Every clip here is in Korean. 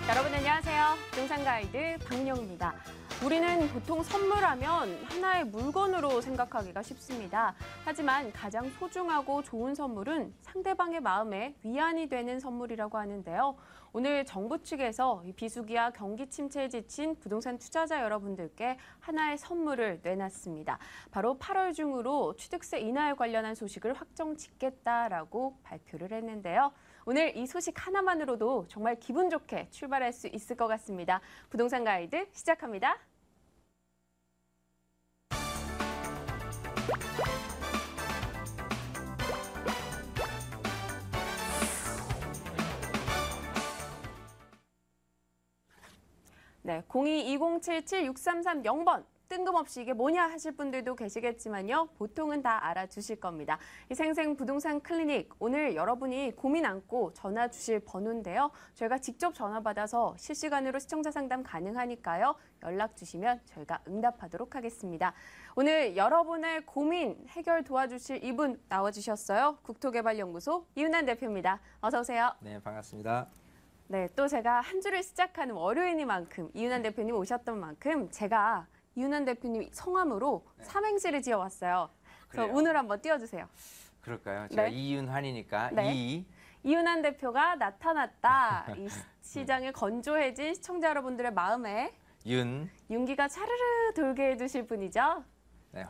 여러분 안녕하세요. 부동산 가이드 박영입니다. 우리는 보통 선물하면 하나의 물건으로 생각하기가 쉽습니다. 하지만 가장 소중하고 좋은 선물은 상대방의 마음에 위안이 되는 선물이라고 하는데요. 오늘 정부 측에서 비수기와 경기 침체에 지친 부동산 투자자 여러분들께 하나의 선물을 내놨습니다. 바로 8월 중으로 취득세 인하에 관련한 소식을 확정 짓겠다라고 발표를 했는데요. 오늘 이 소식 하나만으로도 정말 기분 좋게 출발할 수 있을 것 같습니다. 부동산 가이드 시작합니다. 네, 02-2077-6330번. 뜬금없이 이게 뭐냐 하실 분들도 계시겠지만요. 보통은 다 알아주실 겁니다. 이 생생 부동산 클리닉, 오늘 여러분이 고민 안고 전화 주실 번호인데요. 저희가 직접 전화 받아서 실시간으로 시청자 상담 가능하니까요. 연락 주시면 저희가 응답하도록 하겠습니다. 오늘 여러분의 고민 해결 도와주실 이분 나와주셨어요. 국토개발연구소 이윤환 대표입니다. 어서 오세요. 네, 반갑습니다. 네, 또 제가 한 주를 시작하는 월요일이만큼 이윤환 대표님 오셨던 만큼 제가 이윤환 대표님 성함으로 삼행시를 지어왔어요. 그래서 그래요? 오늘 한번 띄워주세요. 그럴까요? 제가 네. 이윤환이니까 네. 이윤환 대표가 나타났다. 이 시장에 건조해진 시청자 여러분들의 마음에 윤기가 차르르 돌게 해주실 분이죠. 네,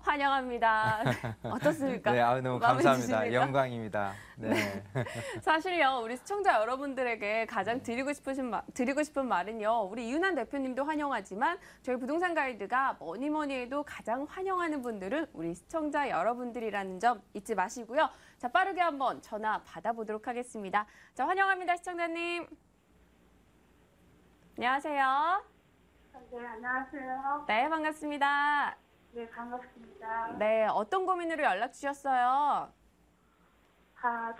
환영합니다. 어떻습니까? 네, 너무 마음에 감사합니다. 드십니까? 영광입니다. 네. 사실요, 우리 시청자 여러분들에게 가장 드리고 싶은 말은요, 우리 이윤환 대표님도 환영하지만 저희 부동산 가이드가 뭐니 해도 가장 환영하는 분들은 우리 시청자 여러분들이라는 점 잊지 마시고요. 자, 빠르게 한번 전화 받아보도록 하겠습니다. 자, 환영합니다, 시청자님. 안녕하세요. 네, 안녕하세요. 네, 반갑습니다. 네, 반갑습니다. 네, 어떤 고민으로 연락 주셨어요?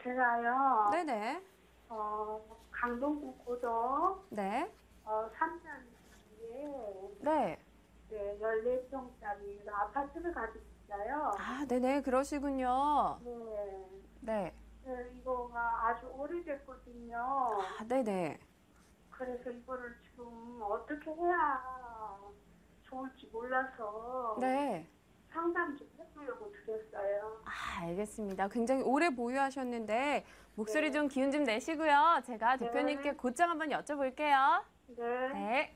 제가요. 네네. 강동구 고덕, 네. 3년 뒤에, 네. 네, 14평짜리 아파트를 가지고 있어요. 아, 네네, 그러시군요. 네. 네. 네, 이거가 아주 오래됐거든요. 아, 네네. 그래서 이거를 지금 어떻게 해야 좋을지 몰라서. 네. 상담 좀 해보려고 드렸어요. 아, 알겠습니다. 굉장히 오래 보유하셨는데 목소리 네. 좀 기운 좀 내시고요. 제가 네. 대표님께 곧장 한번 여쭤볼게요. 네. 네.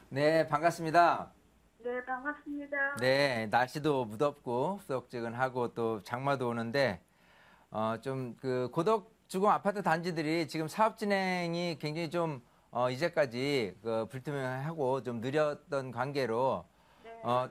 네, 반갑습니다. 네, 반갑습니다. 네, 날씨도 무덥고 후덥지근하고 또 장마도 오는데 좀 그 고덕 주공 아파트 단지들이 지금 사업 진행이 굉장히 좀 이제까지 그 불투명하고 좀 느렸던 관계로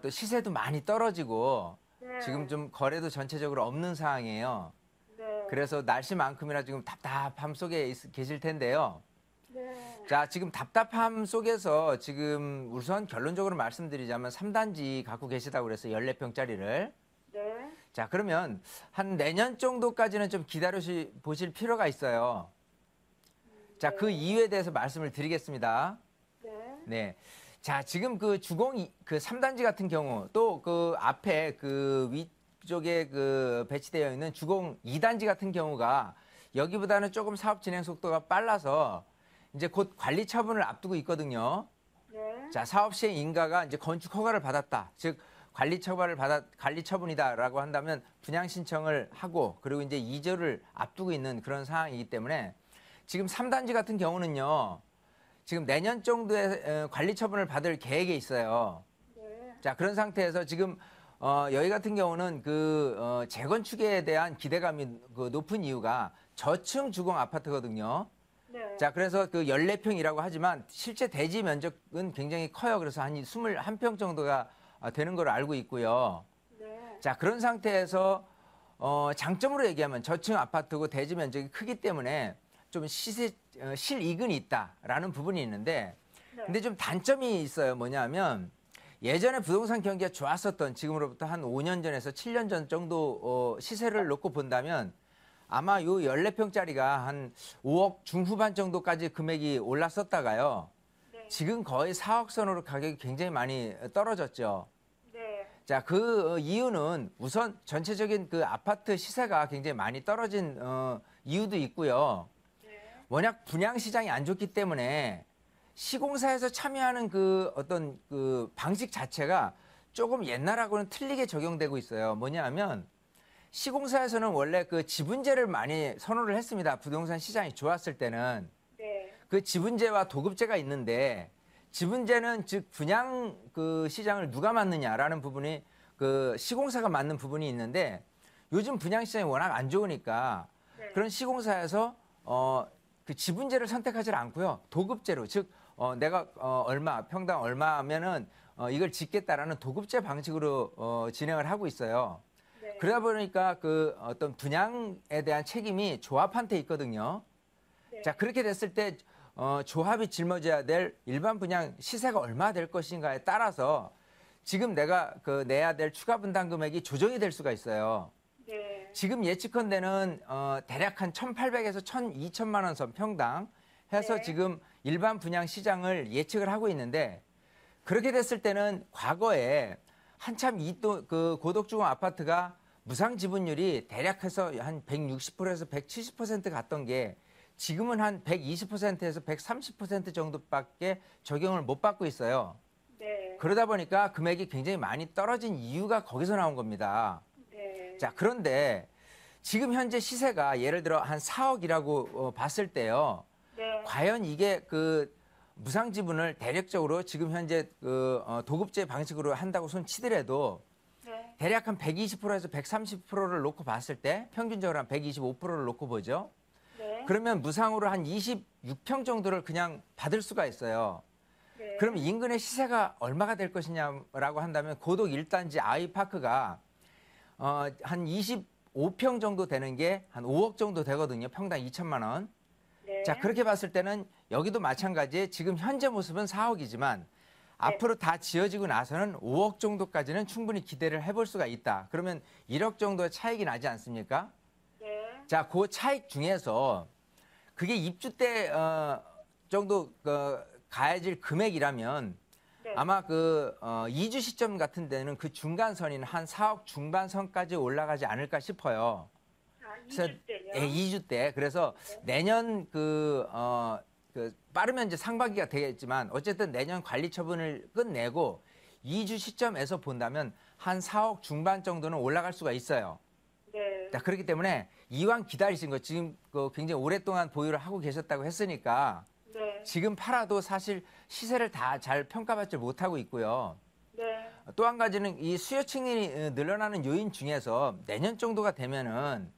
또 시세도 많이 떨어지고 네. 지금 좀 거래도 전체적으로 없는 상황이에요. 네. 그래서 날씨만큼이나 지금 답답함 속에 계실 텐데요. 네. 자, 지금 답답함 속에서 지금 우선 결론적으로 말씀드리자면 3단지 갖고 계시다고 그래서 14평짜리를. 네. 자, 그러면 한 내년 정도까지는 좀 기다려 보실 필요가 있어요. 자, 그 이유에 대해서 말씀을 드리겠습니다. 네. 네. 자, 지금 그 주공 그 3단지 같은 경우 또 그 앞에 그 위쪽에 그 배치되어 있는 주공 2단지 같은 경우가 여기보다는 조금 사업 진행 속도가 빨라서 이제 곧 관리 처분을 앞두고 있거든요. 네. 자, 사업 시행 인가가 이제 건축 허가를 받았다. 즉 관리 처분이다라고 한다면 분양 신청을 하고 그리고 이제 이전을 앞두고 있는 그런 상황이기 때문에 지금 3단지 같은 경우는요. 지금 내년 정도에 관리 처분을 받을 계획에 있어요. 네. 자, 그런 상태에서 지금 여기 같은 경우는 그 재건축에 대한 기대감이 그 높은 이유가 저층 주공 아파트거든요. 네. 자, 그래서 그 14평이라고 하지만 실제 대지 면적은 굉장히 커요. 그래서 한 21평 정도가 되는 걸로 알고 있고요. 네. 자, 그런 상태에서 장점으로 얘기하면 저층 아파트고 대지 면적이 크기 때문에 좀 실이근이 있다라는 부분이 있는데 네. 근데 좀 단점이 있어요. 뭐냐면 예전에 부동산 경기가 좋았었던 지금으로부터 한 5년 전에서 7년 전 정도 시세를 놓고 본다면 아마 요 14평짜리가 한 5억 중후반 정도까지 금액이 올랐었다가요. 네. 지금 거의 4억 선으로 가격이 굉장히 많이 떨어졌죠. 네. 자, 그 이유는 우선 전체적인 그 아파트 시세가 굉장히 많이 떨어진 이유도 있고요. 네. 워낙 분양 시장이 안 좋기 때문에 시공사에서 참여하는 그 어떤 그 방식 자체가 조금 옛날하고는 틀리게 적용되고 있어요. 뭐냐면 시공사에서는 원래 그 지분제를 많이 선호를 했습니다. 부동산 시장이 좋았을 때는. 네. 그 지분제와 도급제가 있는데 지분제는 즉 분양 그 시장을 누가 맡느냐라는 부분이 그 시공사가 맡는 부분이 있는데 요즘 분양 시장이 워낙 안 좋으니까 네. 그런 시공사에서 그 지분제를 선택하지 않고요. 도급제로 즉 내가 얼마 평당 얼마면은 이걸 짓겠다라는 도급제 방식으로 진행을 하고 있어요. 네. 그러다 보니까 그 어떤 분양에 대한 책임이 조합한테 있거든요. 네. 자, 그렇게 됐을 때 조합이 짊어져야 될 일반 분양 시세가 얼마 될 것인가에 따라서 지금 내가 그 내야 될 추가 분담 금액이 조정이 될 수가 있어요. 네. 지금 예측컨대는 대략 한 1,800에서 1,2천만 원 선 평당 해서 네. 지금 일반 분양 시장을 예측을 하고 있는데 그렇게 됐을 때는 과거에 한참 그 고덕주공 아파트가 무상 지분율이 대략 해서 한 160%에서 170% 갔던 게 지금은 한 120%에서 130% 정도밖에 적용을 못 받고 있어요. 네. 그러다 보니까 금액이 굉장히 많이 떨어진 이유가 거기서 나온 겁니다. 네. 자, 그런데 지금 현재 시세가 예를 들어 한 4억이라고 봤을 때요. 네. 과연 이게 그 무상 지분을 대략적으로 지금 현재 그 도급제 방식으로 한다고 손 치더라도 네. 대략 한 120%에서 130%를 놓고 봤을 때 평균적으로 한 125%를 놓고 보죠. 네. 그러면 무상으로 한 26평 정도를 그냥 받을 수가 있어요. 네. 그럼 인근의 시세가 얼마가 될 것이냐라고 한다면 고덕 1단지 아이파크가 한 25평 정도 되는 게 한 5억 정도 되거든요. 평당 2천만 원. 네. 자, 그렇게 봤을 때는 여기도 마찬가지 지금 현재 모습은 4억이지만 앞으로 다 지어지고 나서는 5억 정도까지는 충분히 기대를 해볼 수가 있다. 그러면 1억 정도의 차익이 나지 않습니까? 네. 자, 그 차익 중에서 그게 입주 때 정도 가해질 금액이라면 네. 아마 그 이주 시점 같은 데는 그 중간선인 한 4억 중반선까지 올라가지 않을까 싶어요. 아, 그래서 2주 때요? 예, 2주 때. 그래서 내년 그 빠르면 이제 상반기가 되겠지만 어쨌든 내년 관리 처분을 끝내고 2주 시점에서 본다면 한 4억 중반 정도는 올라갈 수가 있어요. 네. 자, 그렇기 때문에 이왕 기다리신 거 지금 굉장히 오랫동안 보유를 하고 계셨다고 했으니까 네. 지금 팔아도 사실 시세를 다 잘 평가받지 못하고 있고요. 네. 또 한 가지는 이 수요층이 늘어나는 요인 중에서 내년 정도가 되면은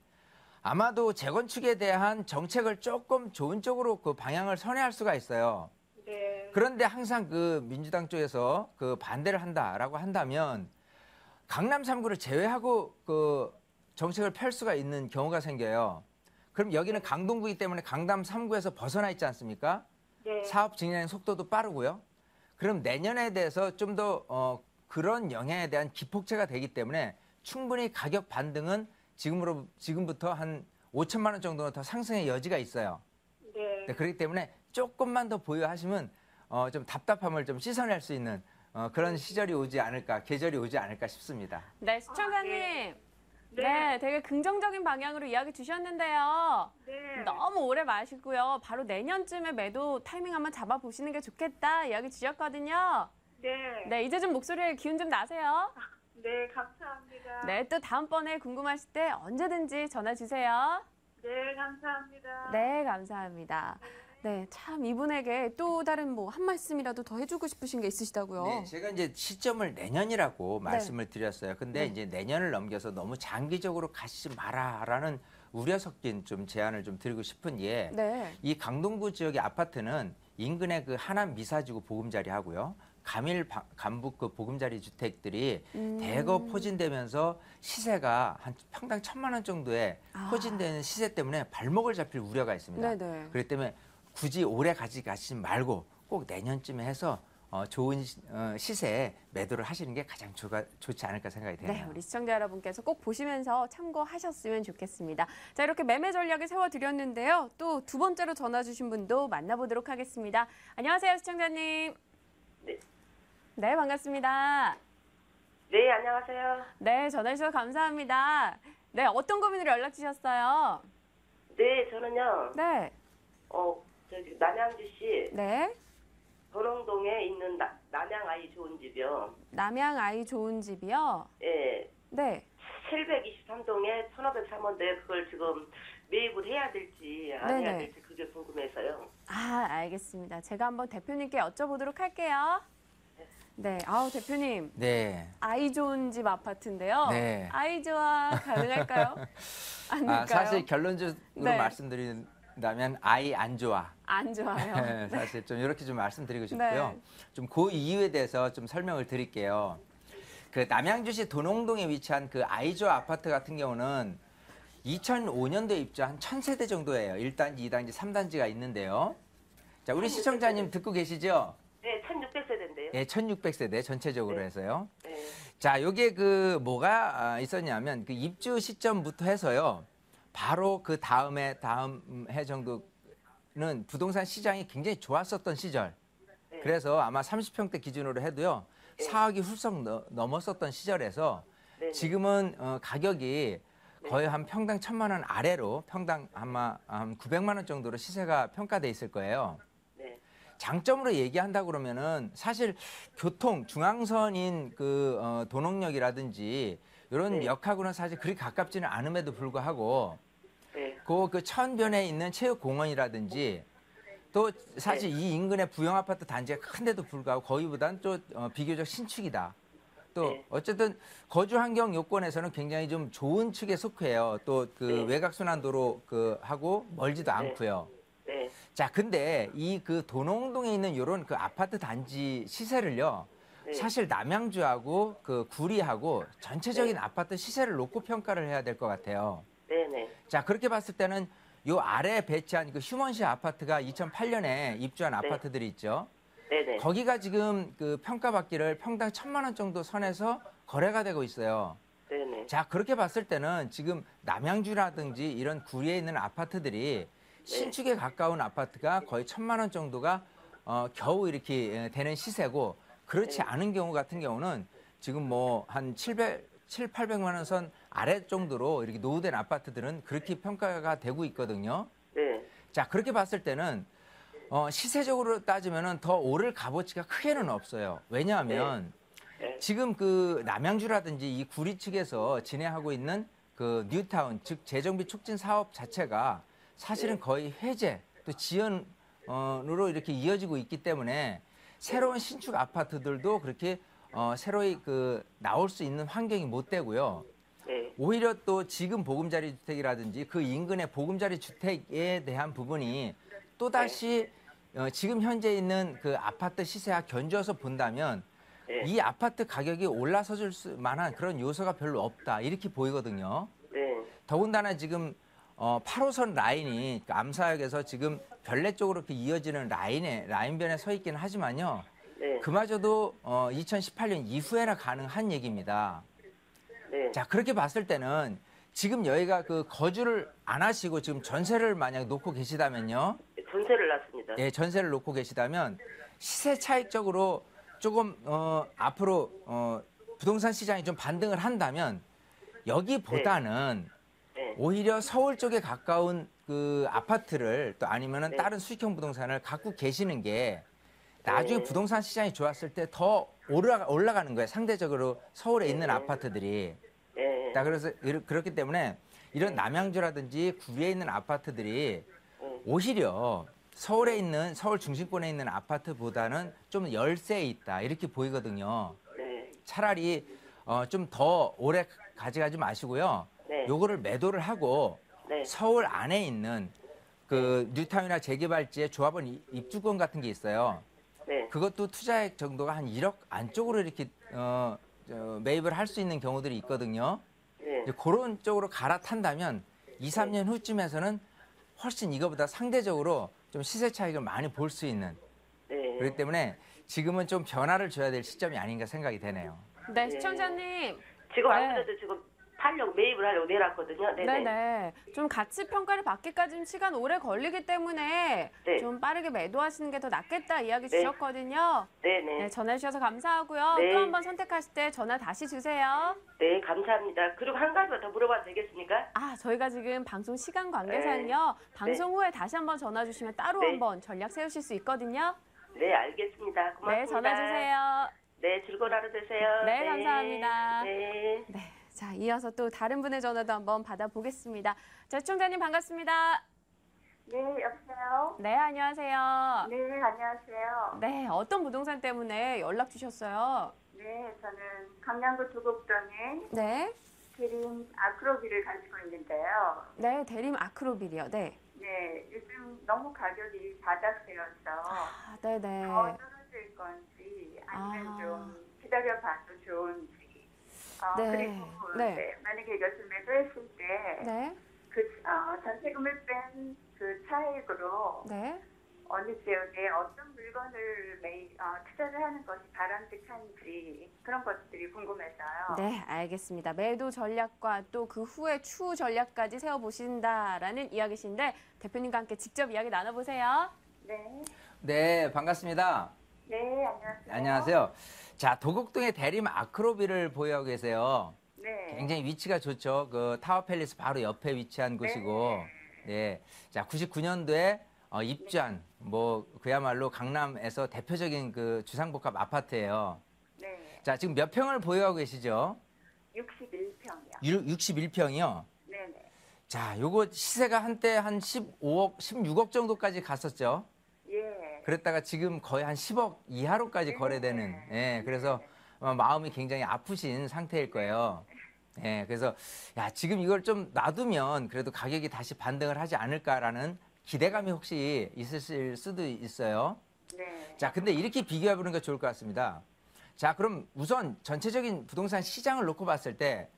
아마도 재건축에 대한 정책을 조금 좋은 쪽으로 그 방향을 선회할 수가 있어요. 네. 그런데 항상 그 민주당 쪽에서 그 반대를 한다라고 한다면 강남 3구를 제외하고 그 정책을 펼 수가 있는 경우가 생겨요. 그럼 여기는 강동구이기 때문에 강남 3구에서 벗어나 있지 않습니까? 네. 사업 진행 속도도 빠르고요. 그럼 내년에 대해서 좀 더 그런 영향에 대한 기폭제가 되기 때문에 충분히 가격 반등은 지금부터 한 5천만 원 정도는 더 상승의 여지가 있어요. 네. 네, 그렇기 때문에 조금만 더 보유하시면 좀 답답함을 좀 씻어낼 수 있는 그런 시절이 오지 않을까, 계절이 오지 않을까 싶습니다. 네, 시청자님. 네. 네, 되게 긍정적인 방향으로 이야기 주셨는데요. 네. 너무 오래 마시고요. 바로 내년쯤에 매도 타이밍 한번 잡아보시는 게 좋겠다 이야기 주셨거든요. 네. 네, 이제 좀 목소리에 기운 좀 나세요. 네, 감사합니다. 네, 또 다음번에 궁금하실 때 언제든지 전화 주세요. 네, 감사합니다. 네, 감사합니다. 네, 참 이분에게 또 다른 뭐 한 말씀이라도 더 해주고 싶으신 게 있으시다고요. 네, 제가 이제 시점을 내년이라고 말씀을 드렸어요. 근데 네. 이제 내년을 넘겨서 너무 장기적으로 가시지 마라라는 우려 섞인 좀 제안을 좀 드리고 싶은 게 네. 이 강동구 지역의 아파트는 인근의 그 하남 미사지구 보금자리하고요. 감일 간북 그 보금자리 주택들이 대거 포진되면서 시세가 한 평당 1,000만 원 정도에 포진되는 시세 때문에 발목을 잡힐 우려가 있습니다. 네네. 그렇기 때문에 굳이 올해 가시지 말고 꼭 내년쯤에 해서 좋은 시세에 매도를 하시는 게 가장 좋지 않을까 생각이 네, 되네요. 우리 시청자 여러분께서 꼭 보시면서 참고하셨으면 좋겠습니다. 자, 이렇게 매매 전략을 세워드렸는데요. 또 두 번째로 전화 주신 분도 만나보도록 하겠습니다. 안녕하세요, 시청자님. 네. 네, 반갑습니다. 네, 안녕하세요. 네, 전화 주셔서 감사합니다. 네, 어떤 고민으로 연락 주셨어요? 네, 저는요. 네. 저기 남양주시 네. 도농동에 있는 남양 아이 좋은 집이요. 남양 아이 좋은 집이요. 예. 네. 723동에 1503호인데 그걸 지금 매입을 해야 될지 안 해야 네네. 될지 그게 궁금해서요. 아, 알겠습니다. 제가 한번 대표님께 여쭤보도록 할게요. 네. 아우, 대표님. 네. 아이 좋은 집 아파트인데요. 네. 아이 좋아 가능할까요? 아닐까요? 사실 결론적으로 네. 말씀드린다면 아이 안 좋아. 안 좋아요. 네, 사실 좀 이렇게 좀 말씀드리고 싶고요. 네. 좀 그 이유에 대해서 좀 설명을 드릴게요. 그 남양주시 도농동에 위치한 그 아이조 아파트 같은 경우는 2005년도에 입주한 1000세대 정도예요. 1단지, 2단지, 3단지가 있는데요. 자, 우리 시청자님 듣고 계시죠? 네, 1600세대인데요. 예, 1600세대 전체적으로 네. 해서요. 네. 자, 요게 그 뭐가 있었냐면 그 입주 시점부터 해서요. 바로 그 다음 해 정도는 부동산 시장이 굉장히 좋았었던 시절. 네. 그래서 아마 30평대 기준으로 해도요. 네. 4억이 훌쩍 넘었었던 시절에서 네. 지금은 가격이 거의 한 평당 1000만 원 아래로 평당 아마 한 900만 원 정도로 시세가 평가돼 있을 거예요. 네. 장점으로 얘기한다 그러면은 사실 교통 중앙선인 그 도농역이라든지 이런 네. 역하고는 사실 그리 가깝지는 않음에도 불구하고 네. 그 천변에 있는 체육공원이라든지 또 사실 이 인근의 부영 아파트 단지가 큰데도 불구하고 거기보다는 또 비교적 신축이다. 또 네. 어쨌든 거주 환경 요건에서는 굉장히 좀 좋은 측에 속해요. 또 그 네. 외곽순환도로 그 하고 멀지도 네. 않고요. 네. 자, 근데 이 그 도농동에 있는 요런 그 아파트 단지 시세를요. 네. 사실 남양주하고 그 구리하고 전체적인 네. 아파트 시세를 놓고 평가를 해야 될 것 같아요. 네. 네. 자, 그렇게 봤을 때는 요 아래에 배치한 그 휴먼시 아파트가 2008년에 입주한 네. 아파트들이 있죠. 네. 네. 거기가 지금 그 평가받기를 평당 1000만 원 정도 선에서 거래가 되고 있어요. 네. 네. 자, 그렇게 봤을 때는 지금 남양주라든지 이런 구리에 있는 아파트들이 신축에 가까운 아파트가 거의 1000만 원 정도가 겨우 이렇게 되는 시세고 그렇지 네. 않은 경우 같은 경우는 지금 뭐 한 800만 원 선 아래 정도로 이렇게 노후된 아파트들은 그렇게 평가가 되고 있거든요. 네. 자, 그렇게 봤을 때는 시세적으로 따지면은 더 오를 값어치가 크게는 없어요. 왜냐하면 네. 지금 그 남양주라든지 이 구리 측에서 진행하고 있는 그 뉴타운 즉 재정비 촉진 사업 자체가 사실은 네. 거의 해제 또 지연으로 이렇게 이어지고 있기 때문에 새로운 신축 아파트들도 그렇게 새로이 그 나올 수 있는 환경이 못 되고요. 네. 오히려 또 지금 보금자리 주택이라든지 그 인근의 보금자리 주택에 대한 부분이 또다시 지금 현재 있는 그 아파트 시세와 견주어서 본다면 네. 이 아파트 가격이 올라서줄 만한 그런 요소가 별로 없다 이렇게 보이거든요. 네. 더군다나 지금 8호선 라인이 그 암사역에서 지금 별내 쪽으로 이렇게 이어지는 라인변에 서 있기는 하지만요. 네. 그마저도 2018년 이후에나 가능한 얘기입니다. 네. 자, 그렇게 봤을 때는 지금 여기가 그 거주를 안 하시고 지금 전세를 만약 놓고 계시다면요. 전세를 놨습니다. 예, 전세를 놓고 계시다면 시세 차익적으로 조금 앞으로 부동산 시장이 좀 반등을 한다면 여기보다는 네. 오히려 서울 쪽에 가까운 그 아파트를 또 아니면은 네. 다른 수익형 부동산을 갖고 계시는 게 나중에 네. 부동산 시장이 좋았을 때 더 올라가는 거예요. 상대적으로 서울에 있는 네. 아파트들이. 네. 자, 그래서 그렇기 때문에 이런 남양주라든지 구리에 있는 아파트들이 네. 오히려 서울에 있는 서울 중심권에 있는 아파트보다는 좀 열세에 있다 이렇게 보이거든요. 네. 차라리 좀 더 오래 가져가지 마시고요. 네. 요거를 매도를 하고 네. 서울 안에 있는 그 뉴타운이나 재개발지의 조합원 입주권 같은 게 있어요. 네. 그것도 투자액 정도가 한 1억 안쪽으로 이렇게 매입을 할 수 있는 경우들이 있거든요. 네. 이제 그런 쪽으로 갈아탄다면 2, 3년 후쯤에서는 훨씬 이거보다 상대적으로 좀 시세 차익을 많이 볼 수 있는 네. 그렇기 때문에 지금은 좀 변화를 줘야 될 시점이 아닌가 생각이 되네요. 네, 시청자님. 지금 안 네. 그래도 지금 매입을 하려고 내놨거든요. 네네. 네네. 좀 가치 평가를 받기까지는 시간 오래 걸리기 때문에 네. 좀 빠르게 매도하시는 게 더 낫겠다 이야기 네. 주셨거든요. 네네. 네, 전화 주셔서 감사하고요. 네. 또 한 번 선택하실 때 전화 다시 주세요. 네, 감사합니다. 그리고 한 가지만 더 물어봐도 되겠습니까? 아, 저희가 지금 방송 시간 관계상요. 방송 후에 다시 한번 전화 주시면 따로 네. 한번 전략 세우실 수 있거든요. 네, 알겠습니다. 고맙습니다. 네, 전화 주세요. 네, 즐거운 하루 되세요. 네, 감사합니다. 네. 네. 자, 이어서 또 다른 분의 전화도 한번 받아보겠습니다. 자, 시청자님 반갑습니다. 네, 여보세요? 네, 안녕하세요. 네, 안녕하세요. 네, 어떤 부동산 때문에 연락 주셨어요? 네, 저는 강남구 두곡동에 네. 드림 아크로비를 가지고 있는데요. 네, 대림 아크로빌이요. 네. 네, 요즘 너무 가격이 바닥세여서 아, 네네. 더 떨어질 건지 아니면 아. 좀 기다려봐도 좋은지. 네, 그리고 네. 네, 만약에 이것을 매도했을 때 네. 전세금을 뺀 그 차익으로 네. 어느 지역에 어떤 물건을 투자를 하는 것이 바람직한지 그런 것들이 궁금해서요. 네, 알겠습니다. 매도 전략과 또 그 후에 추후 전략까지 세워보신다라는 이야기신데 대표님과 함께 직접 이야기 나눠보세요. 네. 네, 반갑습니다. 네, 안녕하세요. 안녕하세요. 자, 도곡동의 대림 아크로비를 보유하고 계세요. 네. 굉장히 위치가 좋죠. 그 타워팰리스 바로 옆에 위치한 곳이고, 네. 자, 99년도에 입주한 그야말로 강남에서 대표적인 그 주상복합 아파트예요. 네. 자, 지금 몇 평을 보유하고 계시죠? 61평이요. 61평이요. 네네. 자, 요거 시세가 한때 한 15억, 16억 정도까지 갔었죠. 예. 그랬다가 지금 거의 한 10억 이하로까지 거래되는, 예, 그래서 마음이 굉장히 아프신 상태일 거예요. 예, 그래서 야, 지금 이걸 좀 놔두면 그래도 가격이 다시 반등을 하지 않을까라는 기대감이 혹시 있으실 수도 있어요. 네. 자, 근데 이렇게 비교해 보는 게 좋을 것 같습니다. 자, 그럼 우선 전체적인 부동산 시장을 놓고 봤을 때,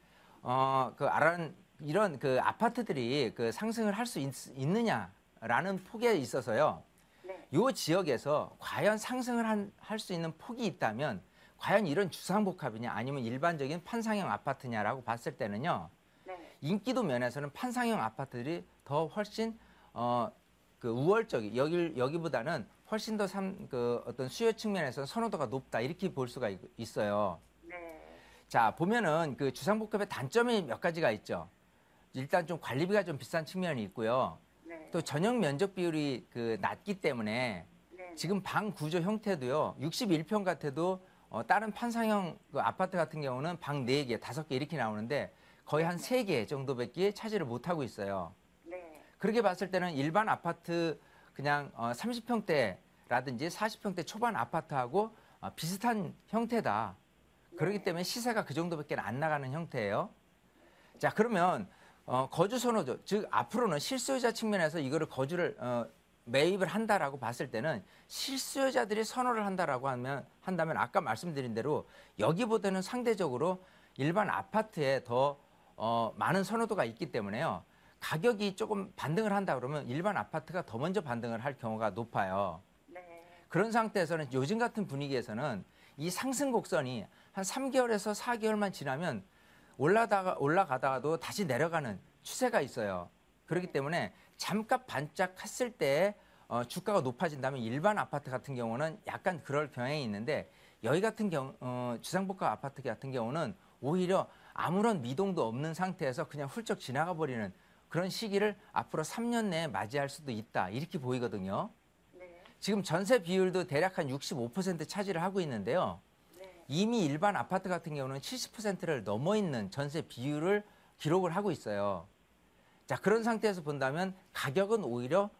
이런 그 아파트들이 그 상승을 할 수 있느냐라는 폭에 있어서요. 네. 이 지역에서 과연 상승을 할 수 있는 폭이 있다면 과연 이런 주상복합이냐 아니면 일반적인 판상형 아파트냐라고 봤을 때는요. 네. 인기도 면에서는 판상형 아파트들이 더 훨씬 그 우월적이 여기보다는 훨씬 더 어떤 수요 측면에서 선호도가 높다 이렇게 볼 수가 있어요. 네. 자, 보면은 그 주상복합의 단점이 몇 가지가 있죠. 일단 좀 관리비가 좀 비싼 측면이 있고요. 네. 또 전용 면적 비율이 그 낮기 때문에 네. 지금 방 구조 형태도요. 61평 같아도 다른 판상형 그 아파트 같은 경우는 방 4개, 5개 이렇게 나오는데 거의 한 3개 정도밖에 차지를 못하고 있어요. 네. 그렇게 봤을 때는 일반 아파트 그냥 30평대라든지 40평대 초반 아파트하고 비슷한 형태다. 그렇기 때문에 시세가 그 정도밖에 안 나가는 형태예요. 자, 그러면 거주 선호도, 즉 앞으로는 실수요자 측면에서 이거를 거주를 매입을 한다라고 봤을 때는 실수요자들이 선호를 한다라고 한다면 아까 말씀드린 대로 여기보다는 상대적으로 일반 아파트에 더 많은 선호도가 있기 때문에요. 가격이 조금 반등을 한다 그러면 일반 아파트가 더 먼저 반등을 할 경우가 높아요. 네. 그런 상태에서는 요즘 같은 분위기에서는 이 상승 곡선이 한 3개월에서 4개월만 지나면 올라가다가도 다시 내려가는 추세가 있어요. 그렇기 때문에 잠깐 반짝했을 때 주가가 높아진다면 일반 아파트 같은 경우는 약간 그럴 경향이 있는데 여기 같은 경우 주상복합 아파트 같은 경우는 오히려 아무런 미동도 없는 상태에서 그냥 훌쩍 지나가 버리는 그런 시기를 앞으로 3년 내에 맞이할 수도 있다 이렇게 보이거든요. 네. 지금 전세 비율도 대략 한 65% 차지를 하고 있는데요. 네. 이미 일반 아파트 같은 경우는 70%를 넘어 있는 전세 비율을 기록을 하고 있어요. 자, 그런 상태에서 본다면 가격은 오히려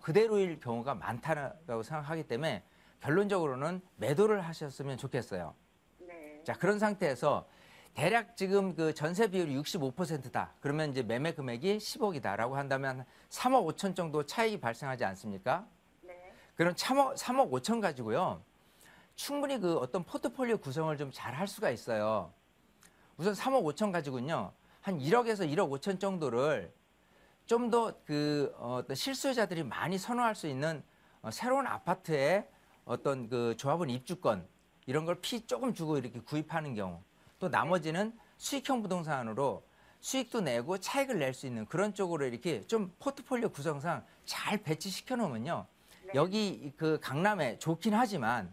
그대로일 경우가 많다고 생각하기 때문에 결론적으로는 매도를 하셨으면 좋겠어요. 네. 자, 그런 상태에서 대략 지금 그 전세 비율이 65%다. 그러면 이제 매매 금액이 10억이다라고 한다면 3억 5천 정도 차익이 발생하지 않습니까? 네. 그럼 3억 5천 가지고요. 충분히 그 어떤 포트폴리오 구성을 좀 잘 할 수가 있어요. 우선 3억 5천 가지고는요. 한 1억에서 1억 5천 정도를 좀 더 그 어떤 실수요자들이 많이 선호할 수 있는 새로운 아파트에 어떤 그 조합원 입주권 이런 걸 피 조금 주고 이렇게 구입하는 경우 또 나머지는 수익형 부동산으로 수익도 내고 차익을 낼 수 있는 그런 쪽으로 이렇게 좀 포트폴리오 구성상 잘 배치시켜 놓으면요. 네. 여기 그 강남에 좋긴 하지만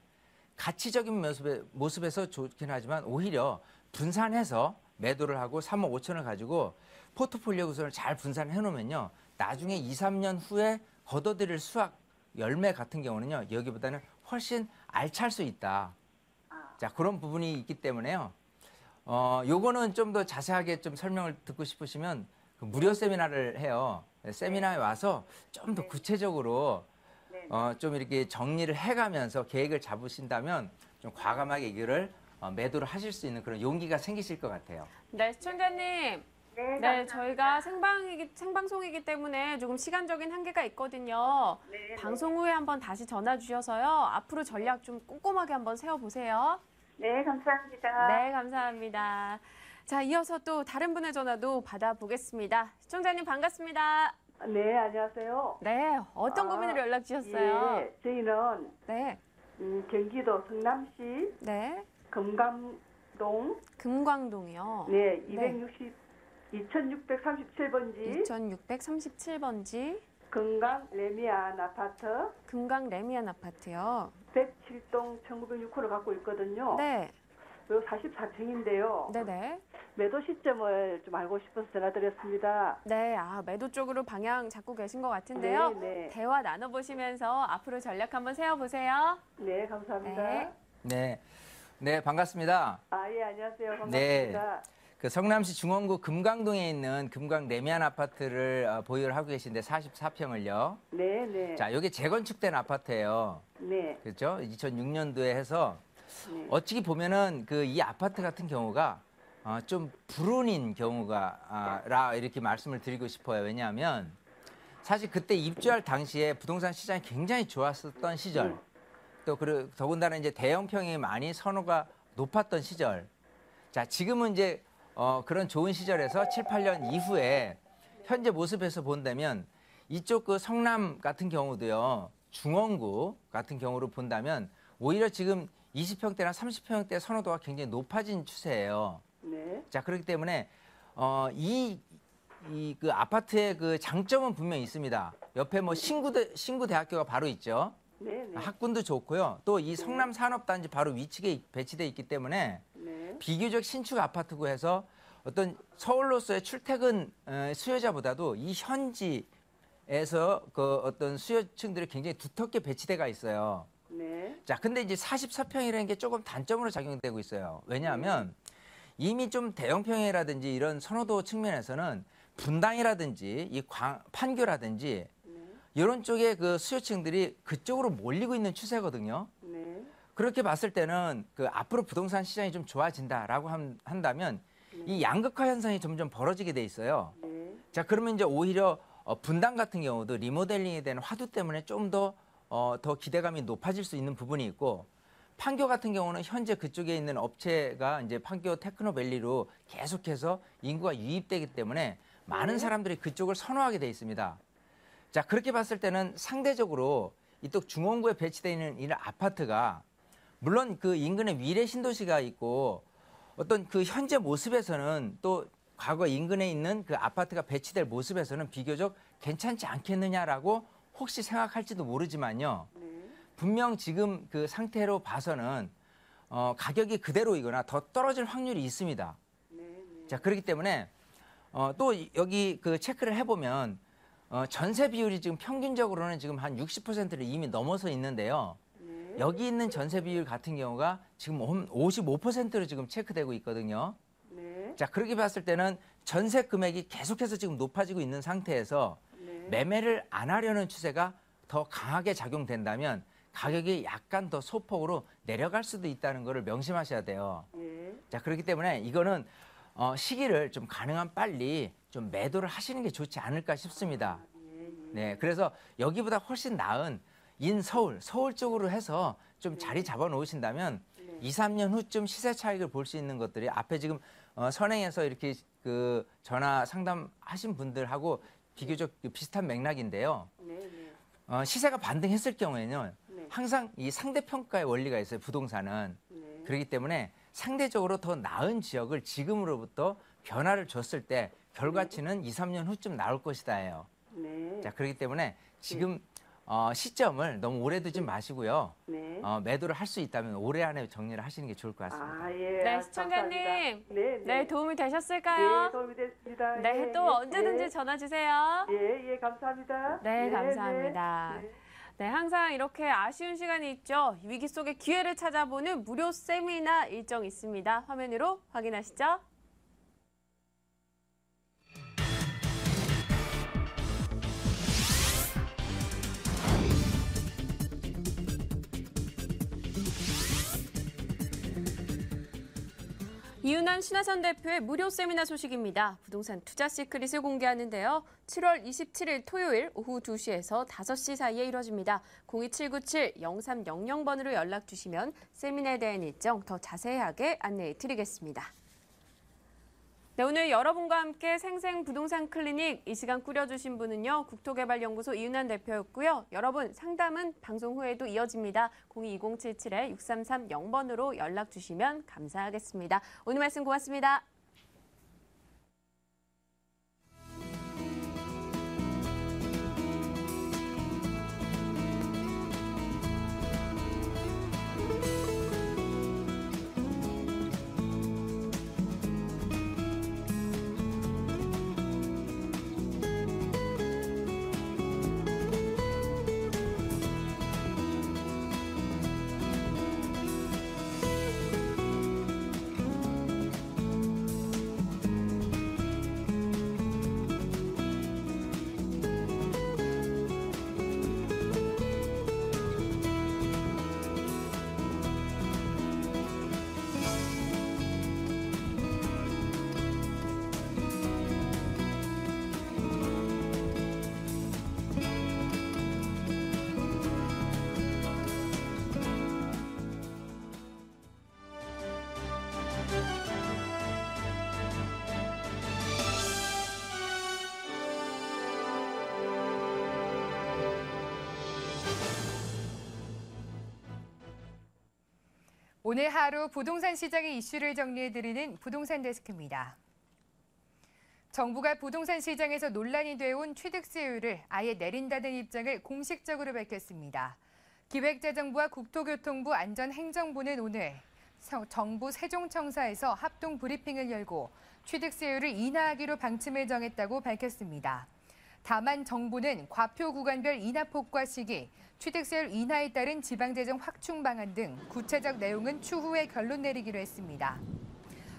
가치적인 모습에서 좋긴 하지만 오히려 분산해서 매도를 하고 3억 5천을 가지고 포트폴리오 구성을 잘 분산해 놓으면요. 나중에 2, 3년 후에 거둬들일 수확 열매 같은 경우는요. 여기보다는 훨씬 알찰 수 있다. 자, 그런 부분이 있기 때문에요. 요거는 좀 더 자세하게 좀 설명을 듣고 싶으시면 그 무료 세미나를 해요. 세미나에 와서 좀 더 구체적으로 네. 좀 이렇게 정리를 해가면서 계획을 잡으신다면 좀 과감하게 이거를 매도를 하실 수 있는 그런 용기가 생기실 것 같아요. 네, 시청자님. 네, 네, 감사합니다. 저희가 생방송이기 때문에 조금 시간적인 한계가 있거든요. 네, 방송 후에 한번 다시 전화 주셔서요. 앞으로 전략 좀 꼼꼼하게 한번 세워보세요. 네, 감사합니다. 네, 감사합니다. 자, 이어서 또 다른 분의 전화도 받아보겠습니다. 시청자님 반갑습니다. 네, 안녕하세요. 네, 어떤 고민으로 연락 주셨어요? 예, 저희는 네, 경기도 성남시 네, 금감동 금광동이요. 네, 네. 2637번지 2637번지 건강 레미안 아파트 금강 레미안 아파트요. 107동 1906호를 갖고 있거든요. 네, 요 44층인데요. 네네. 매도 시점을 좀 알고 싶어서 전화드렸습니다. 네, 매도 쪽으로 방향 잡고 계신 것 같은데요. 네, 네. 대화 나눠보시면서 앞으로 전략 한번 세워보세요. 네, 감사합니다. 네. 네, 네 반갑습니다. 아, 예, 안녕하세요. 반갑습니다. 네. 그 성남시 중원구 금강동에 있는 금강 레미안 아파트를 보유를 하고 계신데 44평을요. 네, 네. 자, 이게 재건축된 아파트예요. 네. 그렇죠? 2006년도에 해서 네. 어찌 보면은 그 이 아파트 같은 경우가 좀 불운인 경우가 라 이렇게 말씀을 드리고 싶어요. 왜냐하면 사실 그때 입주할 당시에 부동산 시장이 굉장히 좋았었던 시절, 또 그리고 더군다나 이제 대형평이 많이 선호가 높았던 시절. 자, 지금은 이제 그런 좋은 시절에서 7, 8년 이후에 현재 모습에서 본다면 이쪽 그 성남 같은 경우도요. 중원구 같은 경우로 본다면 오히려 지금 20평대나 30평대 선호도가 굉장히 높아진 추세예요. 네. 자, 그렇기 때문에 그 아파트의 그 장점은 분명히 있습니다. 옆에 뭐 신구 대학교가 바로 있죠. 네, 네. 학군도 좋고요. 또 이 성남 산업단지 바로 위치에 배치돼 있기 때문에 네. 비교적 신축 아파트고 해서 어떤 서울로서의 출퇴근 수요자보다도 이 현지에서 그 어떤 수요층들이 굉장히 두텁게 배치돼가 있어요. 네. 자, 근데 이제 44평이라는 게 조금 단점으로 작용되고 있어요. 왜냐하면 이미 좀 대형평이라든지 이런 선호도 측면에서는 분당이라든지 이 판교라든지 이런 쪽에 그 수요층들이 그쪽으로 몰리고 있는 추세거든요. 네. 그렇게 봤을 때는 그 앞으로 부동산 시장이 좀 좋아진다라고 한다면 이 양극화 현상이 점점 벌어지게 돼 있어요. 네. 자, 그러면 이제 오히려 분당 같은 경우도 리모델링이 되는 화두 때문에 좀 더 기대감이 높아질 수 있는 부분이 있고, 판교 같은 경우는 현재 그쪽에 있는 업체가 이제 판교 테크노밸리로 계속해서 인구가 유입되기 때문에 많은 사람들이 그쪽을 선호하게 돼 있습니다. 자, 그렇게 봤을 때는 상대적으로 이쪽 중원구에 배치되어 있는 이런 아파트가 물론 그 인근에 위례 신도시가 있고 어떤 그 현재 모습에서는 또 과거 인근에 있는 그 아파트가 배치될 모습에서는 비교적 괜찮지 않겠느냐라고 혹시 생각할지도 모르지만요. 분명 지금 그 상태로 봐서는 가격이 그대로이거나 더 떨어질 확률이 있습니다. 자, 그렇기 때문에 또 여기 그 체크를 해보면 전세 비율이 지금 평균적으로는 지금 한 60%를 이미 넘어서 있는데요. 여기 있는 전세 비율 같은 경우가 지금 55%로 지금 체크되고 있거든요. 네. 자, 그렇게 봤을 때는 전세 금액이 계속해서 지금 높아지고 있는 상태에서 매매를 안 하려는 추세가 더 강하게 작용된다면 가격이 약간 더 소폭으로 내려갈 수도 있다는 것을 명심하셔야 돼요. 예. 자, 그렇기 때문에 이거는 시기를 좀 가능한 빨리 좀 매도를 하시는 게 좋지 않을까 싶습니다. 네, 그래서 여기보다 훨씬 나은 서울 쪽으로 해서 좀 자리 잡아 놓으신다면 2, 3년 후쯤 시세 차익을 볼 수 있는 것들이 앞에 지금 선행해서 이렇게 그 전화 상담하신 분들하고 비교적 비슷한 맥락인데요. 시세가 반등했을 경우에는 항상 이 상대평가의 원리가 있어요. 부동산은. 그렇기 때문에 상대적으로 더 나은 지역을 지금으로부터 변화를 줬을 때 결과치는 2, 3년 후쯤 나올 것이다예요. 네. 자, 그렇기 때문에 지금 시점을 너무 오래 두지 마시고요. 네. 매도를 할 수 있다면 올해 안에 정리를 하시는 게 좋을 것 같습니다. 아, 예. 네, 아, 시청자님. 감사합니다. 네, 네, 도움이 되셨을까요? 네, 도움이 됐습니다. 네, 예, 또 예, 언제든지 예. 전화 주세요. 예, 예, 감사합니다. 네, 감사합니다. 네. 네, 항상 이렇게 아쉬운 시간이 있죠. 위기 속의 기회를 찾아보는 무료 세미나 일정 있습니다. 화면으로 확인하시죠. 이윤환 신화선 대표의 무료 세미나 소식입니다. 부동산 투자 시크릿을 공개하는데요. 7월 27일 토요일 오후 2시에서 5시 사이에 이뤄집니다. 02797-0300번으로 연락 주시면 세미나에 대한 일정 더 자세하게 안내해 드리겠습니다. 네, 오늘 여러분과 함께 생생 부동산 클리닉 이 시간 꾸려주신 분은요. 국토개발연구소 이윤환 대표였고요. 여러분 상담은 방송 후에도 이어집니다. 022077-6330번으로 연락 주시면 감사하겠습니다. 오늘 말씀 고맙습니다. 오늘 하루 부동산 시장의 이슈를 정리해드리는 부동산 데스크입니다. 정부가 부동산 시장에서 논란이 되어온 취득세율을 아예 내린다는 입장을 공식적으로 밝혔습니다. 기획재정부와 국토교통부 안전행정부는 오늘 정부 세종청사에서 합동 브리핑을 열고 취득세율을 인하하기로 방침을 정했다고 밝혔습니다. 다만 정부는 과표 구간별 인하폭과 시기, 취득세율 인하에 따른 지방재정 확충 방안 등 구체적 내용은 추후에 결론 내리기로 했습니다.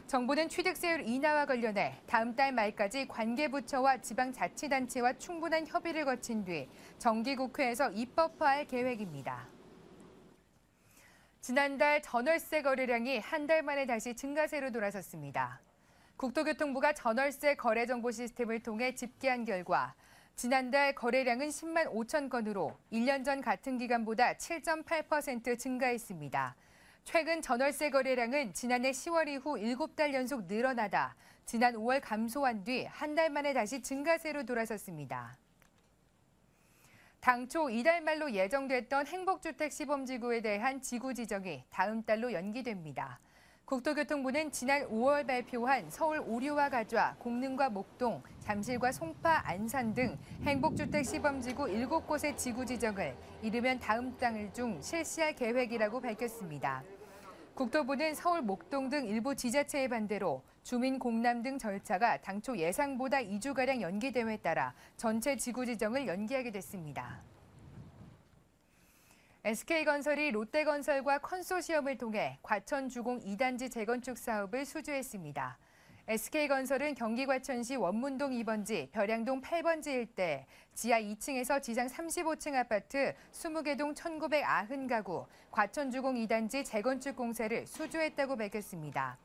정부는 취득세율 인하와 관련해 다음 달 말까지 관계부처와 지방자치단체와 충분한 협의를 거친 뒤 정기국회에서 입법화할 계획입니다. 지난달 전월세 거래량이 한 달 만에 다시 증가세로 돌아섰습니다. 국토교통부가 전월세 거래 정보 시스템을 통해 집계한 결과 지난달 거래량은 10만 5천 건으로 1년 전 같은 기간보다 7.8% 증가했습니다. 최근 전월세 거래량은 지난해 10월 이후 7달 연속 늘어나다 지난 5월 감소한 뒤 한 달 만에 다시 증가세로 돌아섰습니다. 당초 이달 말로 예정됐던 행복주택 시범지구에 대한 지구 지정이 다음 달로 연기됩니다. 국토교통부는 지난 5월 발표한 서울 오류와 가좌, 공릉과 목동, 잠실과 송파, 안산 등 행복주택 시범지구 7곳의 지구 지정을 이르면 다음 달 중 실시할 계획이라고 밝혔습니다. 국토부는 서울 목동 등 일부 지자체의 반대로 주민 공람 등 절차가 당초 예상보다 2주가량 연기됨에 따라 전체 지구 지정을 연기하게 됐습니다. SK건설이 롯데건설과 컨소시엄을 통해 과천 주공 2단지 재건축 사업을 수주했습니다. SK건설은 경기 과천시 원문동 2번지, 벼량동 8번지 일대 지하 2층에서 지상 35층 아파트 20개 동 1,990가구, 과천 주공 2단지 재건축 공사를 수주했다고 밝혔습니다.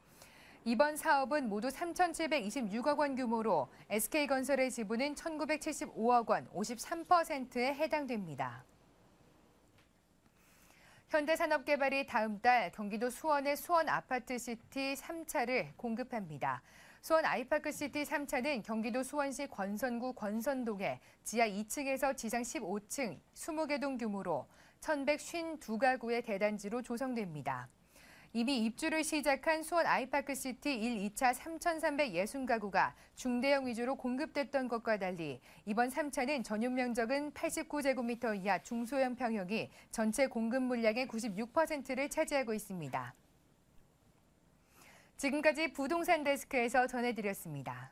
이번 사업은 모두 3,726억 원 규모로 SK건설의 지분은 1,975억 원, 53%에 해당됩니다. 현대산업개발이 다음 달 경기도 수원의 수원 아파트시티 3차를 공급합니다. 수원 아이파크시티 3차는 경기도 수원시 권선구 권선동에 지하 2층에서 지상 15층 20개 동 규모로 1,152가구의 대단지로 조성됩니다. 이미 입주를 시작한 수원 아이파크시티 1, 2차 3,360가구가 중대형 위주로 공급됐던 것과 달리 이번 3차는 전용 면적은 89제곱미터 이하 중소형 평형이 전체 공급 물량의 96%를 차지하고 있습니다. 지금까지 부동산 데스크에서 전해드렸습니다.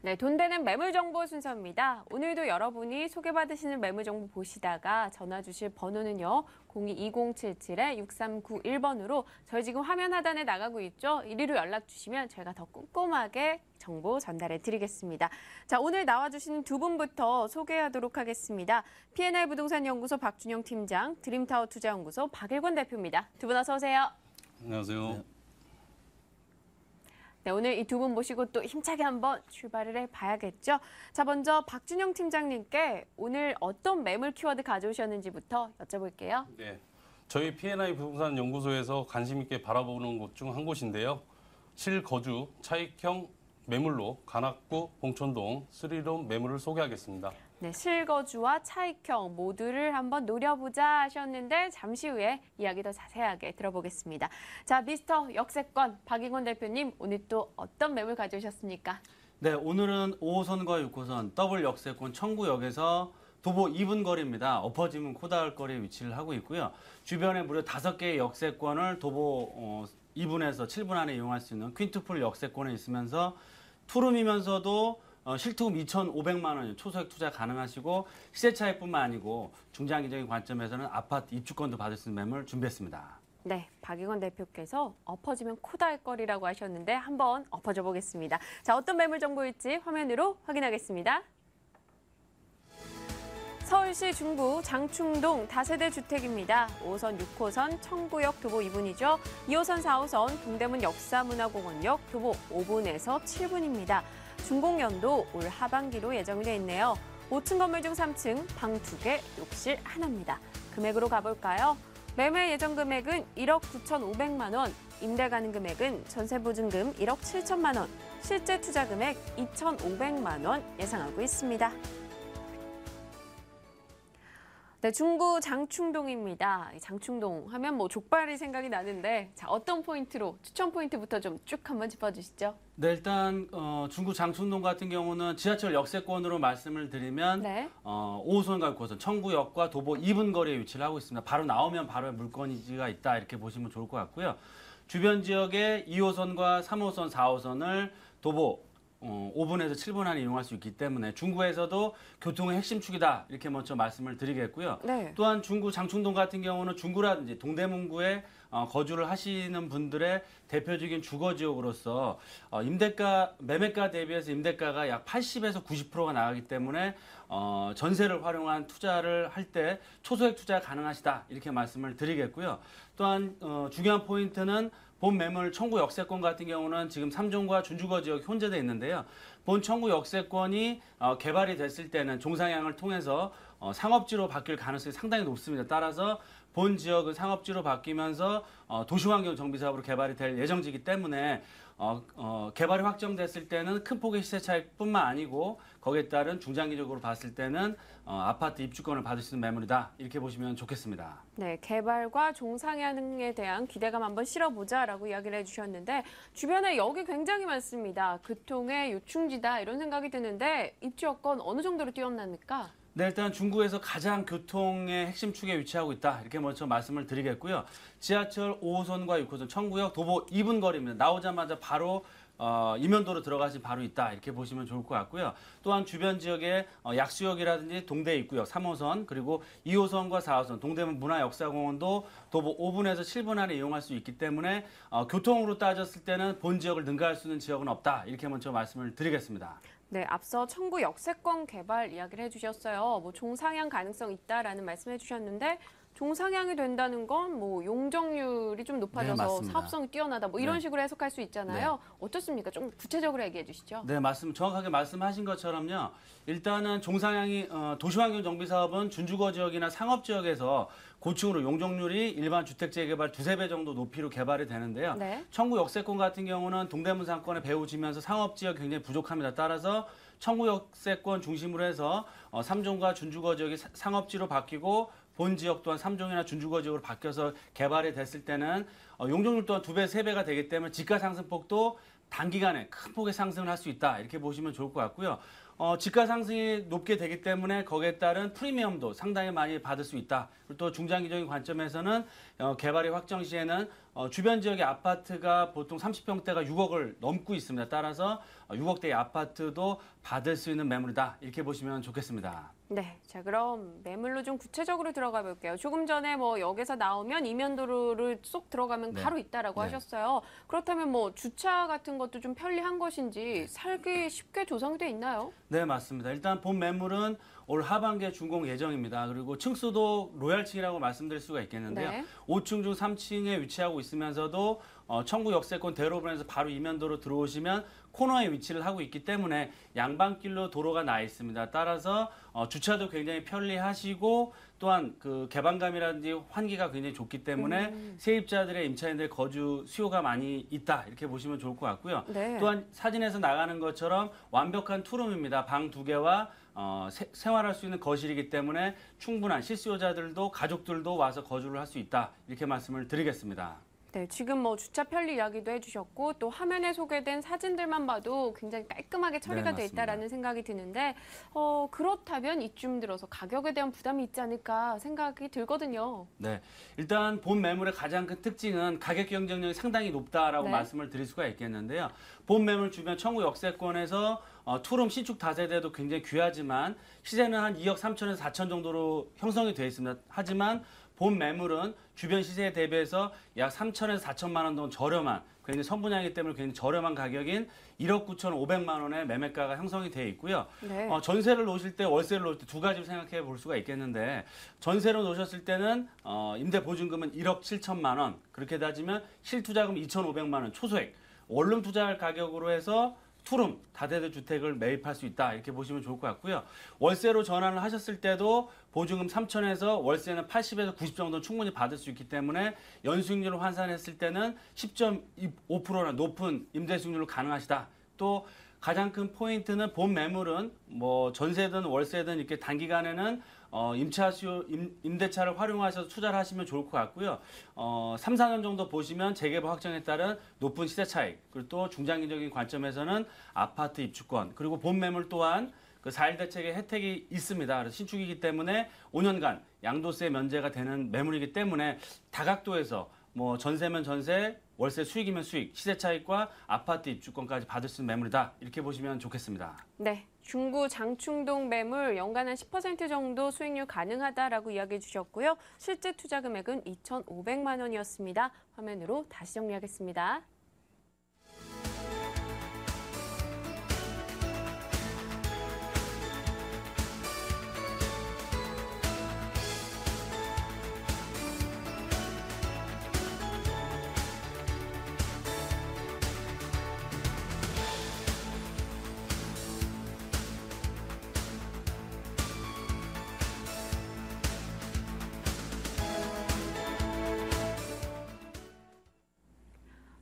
네, 돈 되는 매물 정보 순서입니다. 오늘도 여러분이 소개받으시는 매물 정보 보시다가 전화 주실 번호는요. 02-2077-6391번으로 저희 지금 화면 하단에 나가고 있죠. 이리로 연락 주시면 저희가 더 꼼꼼하게 정보 전달해 드리겠습니다. 자, 오늘 나와주시는 두 분부터 소개하도록 하겠습니다. P&I 부동산 연구소 박준영 팀장, 드림타워 투자연구소 박일권 대표입니다. 두 분 어서 오세요. 안녕하세요. 네, 오늘 이 두 분 모시고 또 힘차게 한번 출발을 해봐야겠죠. 자, 먼저 박준영 팀장님께 오늘 어떤 매물 키워드 가져오셨는지부터 여쭤볼게요. 네, 저희 P&I 부동산 연구소에서 관심 있게 바라보는 곳 중 한 곳인데요. 실거주 차익형 매물로 관악구 봉천동 3룸 매물을 소개하겠습니다. 네, 실거주와 차익형 모두를 한번 노려보자 하셨는데 잠시 후에 이야기 더 자세하게 들어보겠습니다. 자, 미스터 역세권 박일권 대표님, 오늘 또 어떤 매물 가져오셨습니까? 네, 오늘은 5호선과 6호선 더블 역세권 청구역에서 도보 2분 거리입니다. 엎어지면 코다할 거리에 위치를 하고 있고요. 주변에 무려 5개의 역세권을 도보 2분에서 7분 안에 이용할 수 있는 퀸투풀 역세권에 있으면서 투룸이면서도 실투금 2,500만 원 초소액 투자 가능하시고 시세 차익뿐만 아니고 중장기적인 관점에서는 아파트 입주권도 받을 수 있는 매물 준비했습니다. 네, 박일권 대표께서 엎어지면 코다할 거리라고 하셨는데 한번 엎어져 보겠습니다. 자, 어떤 매물 정보일지 화면으로 확인하겠습니다. 서울시 중구 장충동 다세대 주택입니다. 5호선, 6호선 청구역 도보 2분이죠. 2호선, 4호선 동대문 역사문화공원역 도보 5분에서 7분입니다. 준공연도 올 하반기로 예정이 돼 있네요. 5층 건물 중 3층, 방 2개, 욕실 하나입니다. 금액으로 가볼까요? 매매 예정 금액은 1억 9,500만 원, 임대 가능 금액은 전세 보증금 1억 7천만 원, 실제 투자 금액 2,500만 원 예상하고 있습니다. 네, 중구 장충동입니다. 장충동 하면 뭐 족발이 생각이 나는데, 자, 어떤 포인트로 추천 포인트부터 좀 쭉 한번 짚어주시죠. 네, 일단 중구 장충동 같은 경우는 지하철 역세권으로 말씀을 드리면 네. 5호선과 6호선 청구역과 도보 2분 거리에 위치를 하고 있습니다. 바로 나오면 바로 물건이지가 있다 이렇게 보시면 좋을 것 같고요. 주변 지역에 2호선과 3호선, 4호선을 도보 5분에서 7분 안에 이용할 수 있기 때문에 중구에서도 교통의 핵심 축이다 이렇게 먼저 말씀을 드리겠고요. 네. 또한 중구 장충동 같은 경우는 중구라든지 동대문구에 거주를 하시는 분들의 대표적인 주거 지역으로서 매매가 대비해서 임대가가 약 80에서 90%가 나가기 때문에 전세를 활용한 투자를 할 때 초소액 투자 가능하시다 이렇게 말씀을 드리겠고요. 또한 중요한 포인트는 본 매물 청구 역세권 같은 경우는 지금 3종과 준주거 지역 혼재되어 있는데요. 본 청구 역세권이 개발이 됐을 때는 종상향을 통해서 상업지로 바뀔 가능성이 상당히 높습니다. 따라서 본 지역은 상업지로 바뀌면서 도시환경 정비 사업으로 개발이 될 예정이기 때문에 개발이 확정됐을 때는 큰 폭의 시세 차익뿐만 아니고 거기에 따른 중장기적으로 봤을 때는 아파트 입주권을 받을 수 있는 매물이다 이렇게 보시면 좋겠습니다. 네, 개발과 종상향에 대한 기대감 한번 실어보자라고 이야기를 해주셨는데 주변에 역이 굉장히 많습니다. 교통의 요충지다 이런 생각이 드는데 입주 여건 어느 정도로 뛰어납니까? 네, 일단 중구에서 가장 교통의 핵심 축에 위치하고 있다. 이렇게 먼저 말씀을 드리겠고요. 지하철 5호선과 6호선, 청구역, 도보 2분 거리입니다. 나오자마자 바로 이면도로 들어가시 바로 있다. 이렇게 보시면 좋을 것 같고요. 또한 주변 지역에 약수역이라든지 동대 입구역 3호선, 그리고 2호선과 4호선, 동대문 문화역사공원도 도보 5분에서 7분 안에 이용할 수 있기 때문에 교통으로 따졌을 때는 본 지역을 능가할 수 있는 지역은 없다. 이렇게 먼저 말씀을 드리겠습니다. 네, 앞서 청구 역세권 개발 이야기를 해주셨어요. 뭐 종상향 가능성 있다라는 말씀해 주셨는데 종상향이 된다는 건 뭐 용적률이 좀 높아져서 맞습니다. 사업성이 뛰어나다 뭐 이런 네. 식으로 해석할 수 있잖아요. 어떻습니까? 좀 구체적으로 얘기해 주시죠. 네, 정확하게 말씀하신 것처럼요. 일단은 종상향이 도시환경정비사업은 준주거 지역이나 상업 지역에서 고층으로 용적률이 일반 주택 재개발 2~3배 정도 높이로 개발이 되는데요. 네. 청구 역세권 같은 경우는 동대문 상권에 배우지면서 상업 지역 굉장히 부족합니다. 따라서 청구 역세권 중심으로 해서 3종과 준주거 지역이 상업지로 바뀌고 본 지역 또한 3종이나 준주거 지역으로 바뀌어서 개발이 됐을 때는 용적률 또한 2배, 3배가 되기 때문에 지가 상승폭도 단기간에 큰 폭의 상승을 할 수 있다. 이렇게 보시면 좋을 것 같고요. 지가 상승이 높게 되기 때문에 거기에 따른 프리미엄도 상당히 많이 받을 수 있다. 그리고 또 중장기적인 관점에서는 개발이 확정 시에는 주변 지역의 아파트가 보통 30평대가 6억을 넘고 있습니다. 따라서 6억대의 아파트도 받을 수 있는 매물이다. 이렇게 보시면 좋겠습니다. 네, 자 그럼 매물로 좀 구체적으로 들어가 볼게요. 조금 전에 뭐 역에서 나오면 이면도로를 쏙 들어가면 네. 바로 있다라고 네. 하셨어요. 그렇다면 뭐 주차 같은 것도 좀 편리한 것인지 살기 쉽게 조성이 돼 있나요? 네, 맞습니다. 일단 본 매물은 올 하반기에 준공 예정입니다. 그리고 층수도 로얄층이라고 말씀드릴 수가 있겠는데요. 네. 5층 중 3층에 위치하고 있으면서도 청구 역세권 대로변에서 바로 이면도로 들어오시면 코너에 위치를 하고 있기 때문에 양방길로 도로가 나 있습니다. 따라서 주차도 굉장히 편리하시고 또한 그 개방감이라든지 환기가 굉장히 좋기 때문에 세입자들의 임차인들의 거주 수요가 많이 있다. 이렇게 보시면 좋을 것 같고요. 네. 또한 사진에서 나가는 것처럼 완벽한 투룸입니다. 방 2개와 생활할 수 있는 거실이기 때문에 충분한 실수요자들도 가족들도 와서 거주를 할 수 있다. 이렇게 말씀을 드리겠습니다. 네, 지금 뭐 주차 편리 이야기도 해주셨고 또 화면에 소개된 사진들만 봐도 굉장히 깔끔하게 처리가 네, 돼 맞습니다. 있다라는 생각이 드는데 그렇다면 이쯤 들어서 가격에 대한 부담이 있지 않을까 생각이 들거든요. 네, 일단 본 매물의 가장 큰 특징은 가격 경쟁력이 상당히 높다라고 네. 말씀을 드릴 수가 있겠는데요. 본 매물 주변 청구 역세권에서 투룸 신축 다세대도 굉장히 귀하지만 시세는 한 2억 3천에서 4천 정도로 형성이 되어 있습니다. 하지만 본 매물은 주변 시세에 대비해서 약 3천에서 4천만 원 정도 저렴한 굉장히 선분양이기 때문에 굉장히 저렴한 가격인 1억 9천5백만 원의 매매가가 형성이 되어 있고요. 네. 전세를 놓으실 때 월세를 놓을 때 두 가지로 생각해 볼 수가 있겠는데 전세로 놓으셨을 때는 임대 보증금은 1억 7천만 원 그렇게 따지면 실투자금 2,500만 원 초소액 원룸 투자할 가격으로 해서 투룸 다세대 주택을 매입할 수 있다 이렇게 보시면 좋을 것 같고요. 월세로 전환을 하셨을 때도 보증금 3천에서 월세는 80에서 90 정도는 충분히 받을 수 있기 때문에 연수익률을 환산했을 때는 10.5%나 높은 임대 수익률로 가능하시다. 또 가장 큰 포인트는 본 매물은 뭐 전세든 월세든 이렇게 단기간에는 임대차를 활용하셔서 투자를 하시면 좋을 것 같고요. 3, 4년 정도 보시면 재개발 확정에 따른 높은 시세 차익, 그리고 또 중장기적인 관점에서는 아파트 입주권, 그리고 본 매물 또한 그 4일 대책의 혜택이 있습니다. 그래서 신축이기 때문에 5년간 양도세 면제가 되는 매물이기 때문에 다각도에서 뭐 전세면 전세, 월세 수익이면 수익, 시세 차익과 아파트 입주권까지 받을 수 있는 매물이다. 이렇게 보시면 좋겠습니다. 네, 중구 장충동 매물 연간 한 10% 정도 수익률 가능하다라고 이야기해 주셨고요. 실제 투자 금액은 2,500만 원이었습니다. 화면으로 다시 정리하겠습니다.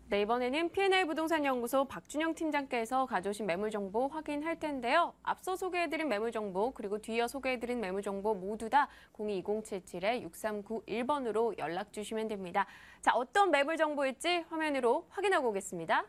네, 이번에는 P&I 부동산 연구소 박준영 팀장께서 가져오신 매물 정보 확인할 텐데요. 앞서 소개해드린 매물 정보 그리고 뒤이어 소개해드린 매물 정보 모두 다 02-2077-6391번으로 연락 주시면 됩니다. 자, 어떤 매물 정보일지 화면으로 확인하고 오겠습니다.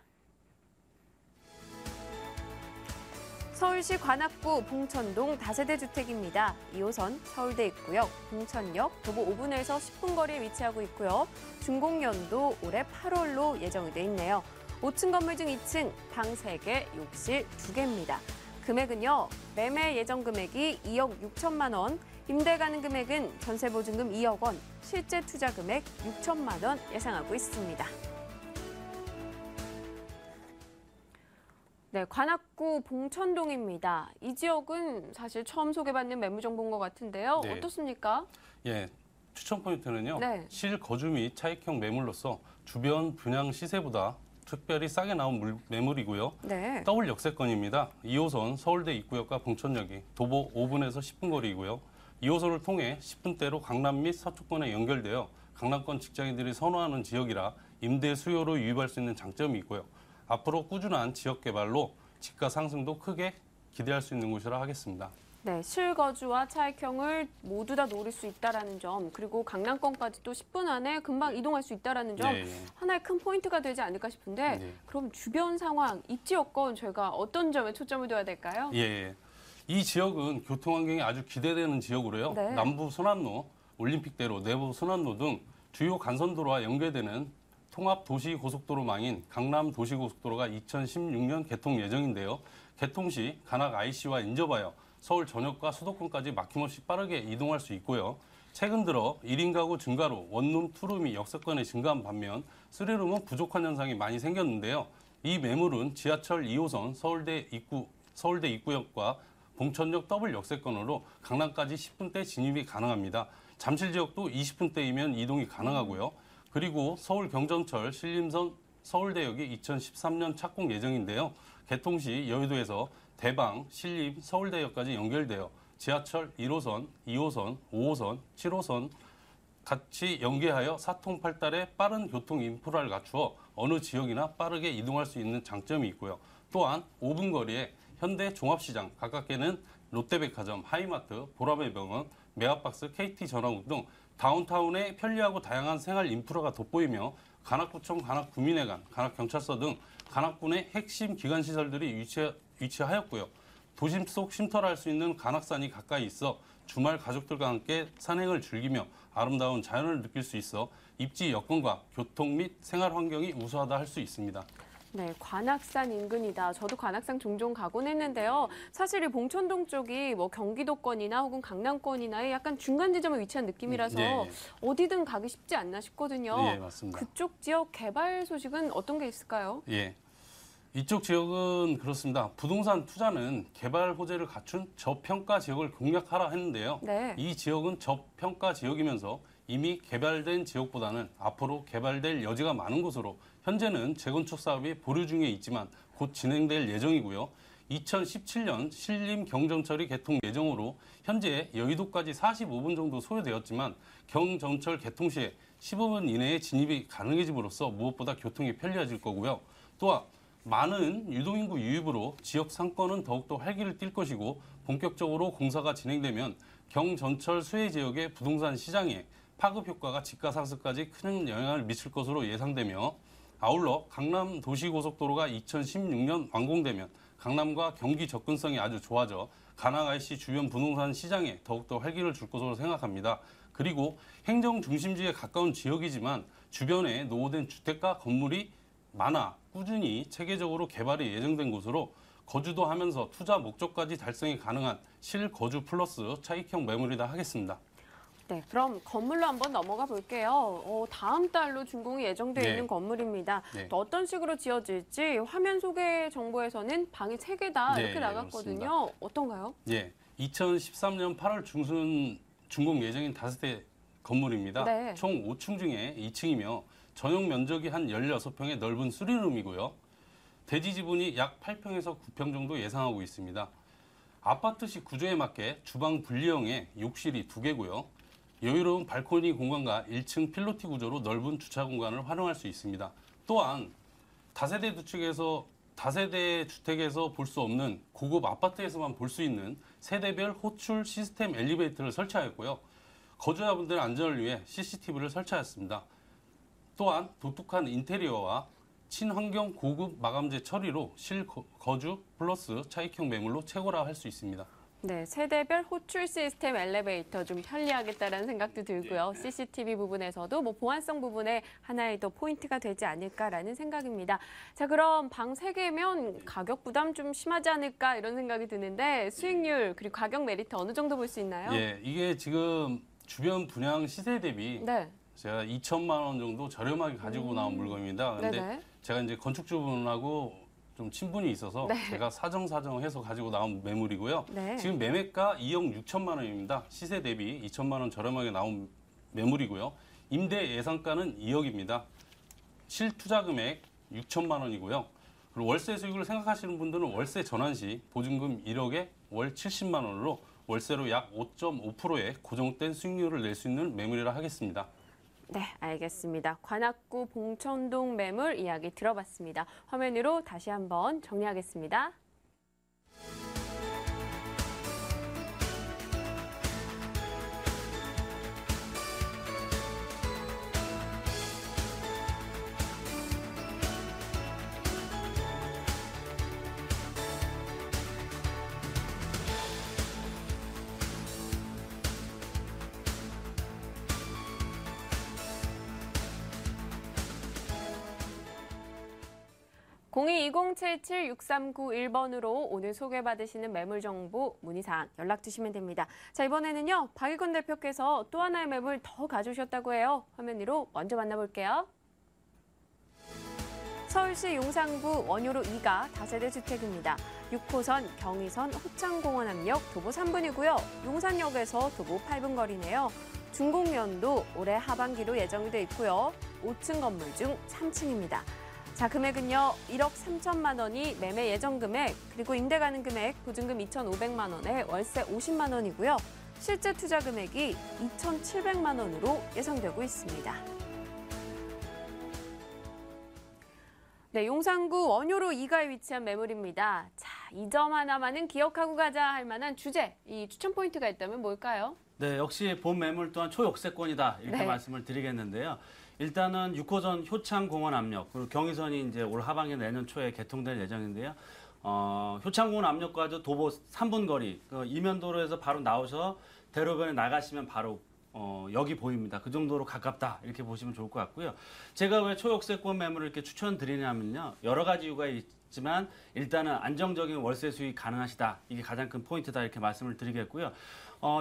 서울시 관악구 봉천동 다세대 주택입니다. 2호선 서울대 입구역, 봉천역, 도보 5분에서 10분 거리에 위치하고 있고요. 준공연도 올해 8월로 예정이 돼 있네요. 5층 건물 중 2층, 방 3개, 욕실 2개입니다. 금액은요, 매매 예정 금액이 2억 6천만 원, 임대 가능 금액은 전세 보증금 2억 원, 실제 투자 금액 6천만 원 예상하고 있습니다. 네, 관악구 봉천동입니다. 이 지역은 사실 처음 소개받는 매물 정보인 것 같은데요. 네. 어떻습니까? 예, 추천 포인트는요. 네. 실거주 및 차익형 매물로서 주변 분양 시세보다 특별히 싸게 나온 매물이고요. 네. 더블 역세권입니다. 2호선 서울대 입구역과 봉천역이 도보 5분에서 10분 거리이고요. 2호선을 통해 10분대로 강남 및 서초권에 연결되어 강남권 직장인들이 선호하는 지역이라 임대 수요로 유입할 수 있는 장점이 있고요. 앞으로 꾸준한 지역 개발로 집가 상승도 크게 기대할 수 있는 곳이라 하겠습니다. 네, 실거주와 차익형을 모두 다 노릴 수 있다는 점, 그리고 강남권까지 또 10분 안에 금방 이동할 수 있다는 점, 네. 하나의 큰 포인트가 되지 않을까 싶은데 네. 그럼 주변 상황, 입지 여건 저희가 어떤 점에 초점을 둬야 될까요? 예, 이 지역은 교통 환경이 아주 기대되는 지역으로요. 네. 남부 순환로, 올림픽대로, 내부 순환로 등 주요 간선도로와 연계되는 통합 도시고속도로망인 강남 도시고속도로가 2016년 개통 예정인데요. 개통 시 관악 IC와 인접하여 서울 전역과 수도권까지 막힘없이 빠르게 이동할 수 있고요. 최근 들어 1인 가구 증가로 원룸, 투룸이 역세권에 증가한 반면 3룸은 부족한 현상이 많이 생겼는데요. 이 매물은 지하철 2호선 서울대 입구역과 봉천역 더블 역세권으로 강남까지 10분대 진입이 가능합니다. 잠실 지역도 20분대이면 이동이 가능하고요. 그리고 서울 경전철 신림선 서울대역이 2013년 착공 예정인데요. 개통 시 여의도에서 대방, 신림, 서울대역까지 연결되어 지하철 1호선, 2호선, 5호선, 7호선 같이 연계하여 사통팔달의 빠른 교통 인프라를 갖추어 어느 지역이나 빠르게 이동할 수 있는 장점이 있고요. 또한 5분 거리에 현대 종합시장, 가깝게는 롯데백화점, 하이마트, 보라매병원, 메가박스, KT전화국 등 다운타운의 편리하고 다양한 생활 인프라가 돋보이며 관악구청, 관악구민회관, 관악경찰서 등 관악군의 핵심 기관시설들이 위치하였고요. 도심 속 쉼터를 할 수 있는 관악산이 가까이 있어 주말 가족들과 함께 산행을 즐기며 아름다운 자연을 느낄 수 있어 입지 여건과 교통 및 생활 환경이 우수하다 할 수 있습니다. 네, 관악산 인근이다. 저도 관악산 종종 가곤 했는데요. 사실 이 봉천동 쪽이 뭐 경기도권이나 혹은 강남권이나의 약간 중간 지점에 위치한 느낌이라서 예. 어디든 가기 쉽지 않나 싶거든요. 예, 맞습니다. 그쪽 지역 개발 소식은 어떤 게 있을까요? 예. 이쪽 지역은 그렇습니다. 부동산 투자는 개발 호재를 갖춘 저평가 지역을 공략하라 했는데요. 네. 이 지역은 저평가 지역이면서 이미 개발된 지역보다는 앞으로 개발될 여지가 많은 곳으로 현재는 재건축 사업이 보류 중에 있지만 곧 진행될 예정이고요. 2017년 신림 경전철이 개통 예정으로 현재 여의도까지 45분 정도 소요되었지만 경전철 개통 시에 15분 이내에 진입이 가능해짐으로써 무엇보다 교통이 편리해질 거고요. 또한 많은 유동인구 유입으로 지역 상권은 더욱더 활기를 띨 것이고 본격적으로 공사가 진행되면 경전철 수혜 지역의 부동산 시장에 파급 효과가 집가 상승까지 큰 영향을 미칠 것으로 예상되며 아울러 강남 도시고속도로가 2016년 완공되면 강남과 경기 접근성이 아주 좋아져 관악 IC 주변 부동산 시장에 더욱더 활기를 줄 것으로 생각합니다. 그리고 행정 중심지에 가까운 지역이지만 주변에 노후된 주택가 건물이 많아 꾸준히 체계적으로 개발이 예정된 곳으로 거주도 하면서 투자 목적까지 달성이 가능한 실거주 플러스 차익형 매물이다 하겠습니다. 네, 그럼 건물로 한번 넘어가 볼게요. 다음 달로 준공이 예정되어 네. 있는 건물입니다. 네. 또 어떤 식으로 지어질지 화면 소개 정보에서는 방이 3개다 네, 이렇게 네, 나갔거든요. 그렇습니다. 어떤가요? 예, 2013년 8월 중순 준공 예정인 5대 건물입니다. 네. 총 5층 중에 2층이며 전용 면적이 한 16평의 넓은 3룸이고요. 대지 지분이 약 8평에서 9평 정도 예상하고 있습니다. 아파트식 구조에 맞게 주방 분리형의 욕실이 2개고요. 여유로운 발코니 공간과 1층 필로티 구조로 넓은 주차 공간을 활용할 수 있습니다. 또한 다세대 주택에서 볼 수 없는 고급 아파트에서만 볼 수 있는 세대별 호출 시스템 엘리베이터를 설치하였고요. 거주자분들의 안전을 위해 CCTV를 설치하였습니다. 또한 독특한 인테리어와 친환경 고급 마감재 처리로 실거주 플러스 차익형 매물로 최고라 할 수 있습니다. 네, 세대별 호출 시스템 엘리베이터 좀 편리하겠다라는 생각도 들고요. CCTV 부분에서도 뭐 보안성 부분에 하나의 더 포인트가 되지 않을까라는 생각입니다. 자, 그럼 방 3개면 가격 부담 좀 심하지 않을까 이런 생각이 드는데 수익률 그리고 가격 메리트 어느 정도 볼 수 있나요? 예, 이게 지금 주변 분양 시세 대비 네. 제가 2천만 원 정도 저렴하게 가지고 나온 물건입니다. 근데 네네. 제가 이제 건축주분하고 좀 친분이 있어서 네. 제가 사정사정해서 가지고 나온 매물이고요. 네. 지금 매매가 2억 6천만 원입니다. 시세 대비 2천만 원 저렴하게 나온 매물이고요. 임대 예상가는 2억입니다. 실투자 금액 6천만 원이고요. 그리고 월세 수익을 생각하시는 분들은 월세 전환 시 보증금 1억에 월 70만 원으로 월세로 약 5.5%의 고정된 수익률을 낼 수 있는 매물이라 하겠습니다. 네, 알겠습니다. 관악구 봉천동 매물 이야기 들어봤습니다. 화면으로 다시 한번 정리하겠습니다. (0220776391번으로) 오늘 소개받으시는 매물 정보 문의사항 연락 주시면 됩니다. 자, 이번에는요 박일권 대표께서 또 하나의 매물 더 가져오셨다고 해요. 화면 위로 먼저 만나볼게요. 서울시 용산구 원효로 2가 다세대 주택입니다. 6호선 경의선 호창공원 앞역 도보 3분이고요. 용산역에서 도보 8분 거리네요. 준공연도 올해 하반기로 예정이 돼 있고요. 5층 건물 중 3층입니다. 자, 금액은요 1억 3천만 원이 매매 예정 금액, 그리고 임대 가능 금액 보증금 2,500만 원에 월세 50만 원이고요. 실제 투자 금액이 2,700만 원으로 예상되고 있습니다. 네, 용산구 원효로 2가에 위치한 매물입니다. 자, 이 점 하나만은 기억하고 가자 할 만한 주제, 이 추천 포인트가 있다면 뭘까요? 네, 역시 본 매물 또한 초역세권이다 이렇게 네. 말씀을 드리겠는데요. 일단은 6호선 효창공원 압력, 그리고 경의선이 이제 올 하반기 내년 초에 개통될 예정인데요. 효창공원 압력과도 도보 3분 거리, 그 이면도로에서 바로 나오셔서 대로변에 나가시면 바로 여기 보입니다. 그 정도로 가깝다 이렇게 보시면 좋을 것 같고요. 제가 왜 초역세권 매물을 이렇게 추천드리냐면요. 여러 가지 이유가 있지만 일단은 안정적인 월세 수익 가능하시다. 이게 가장 큰 포인트다 이렇게 말씀을 드리겠고요.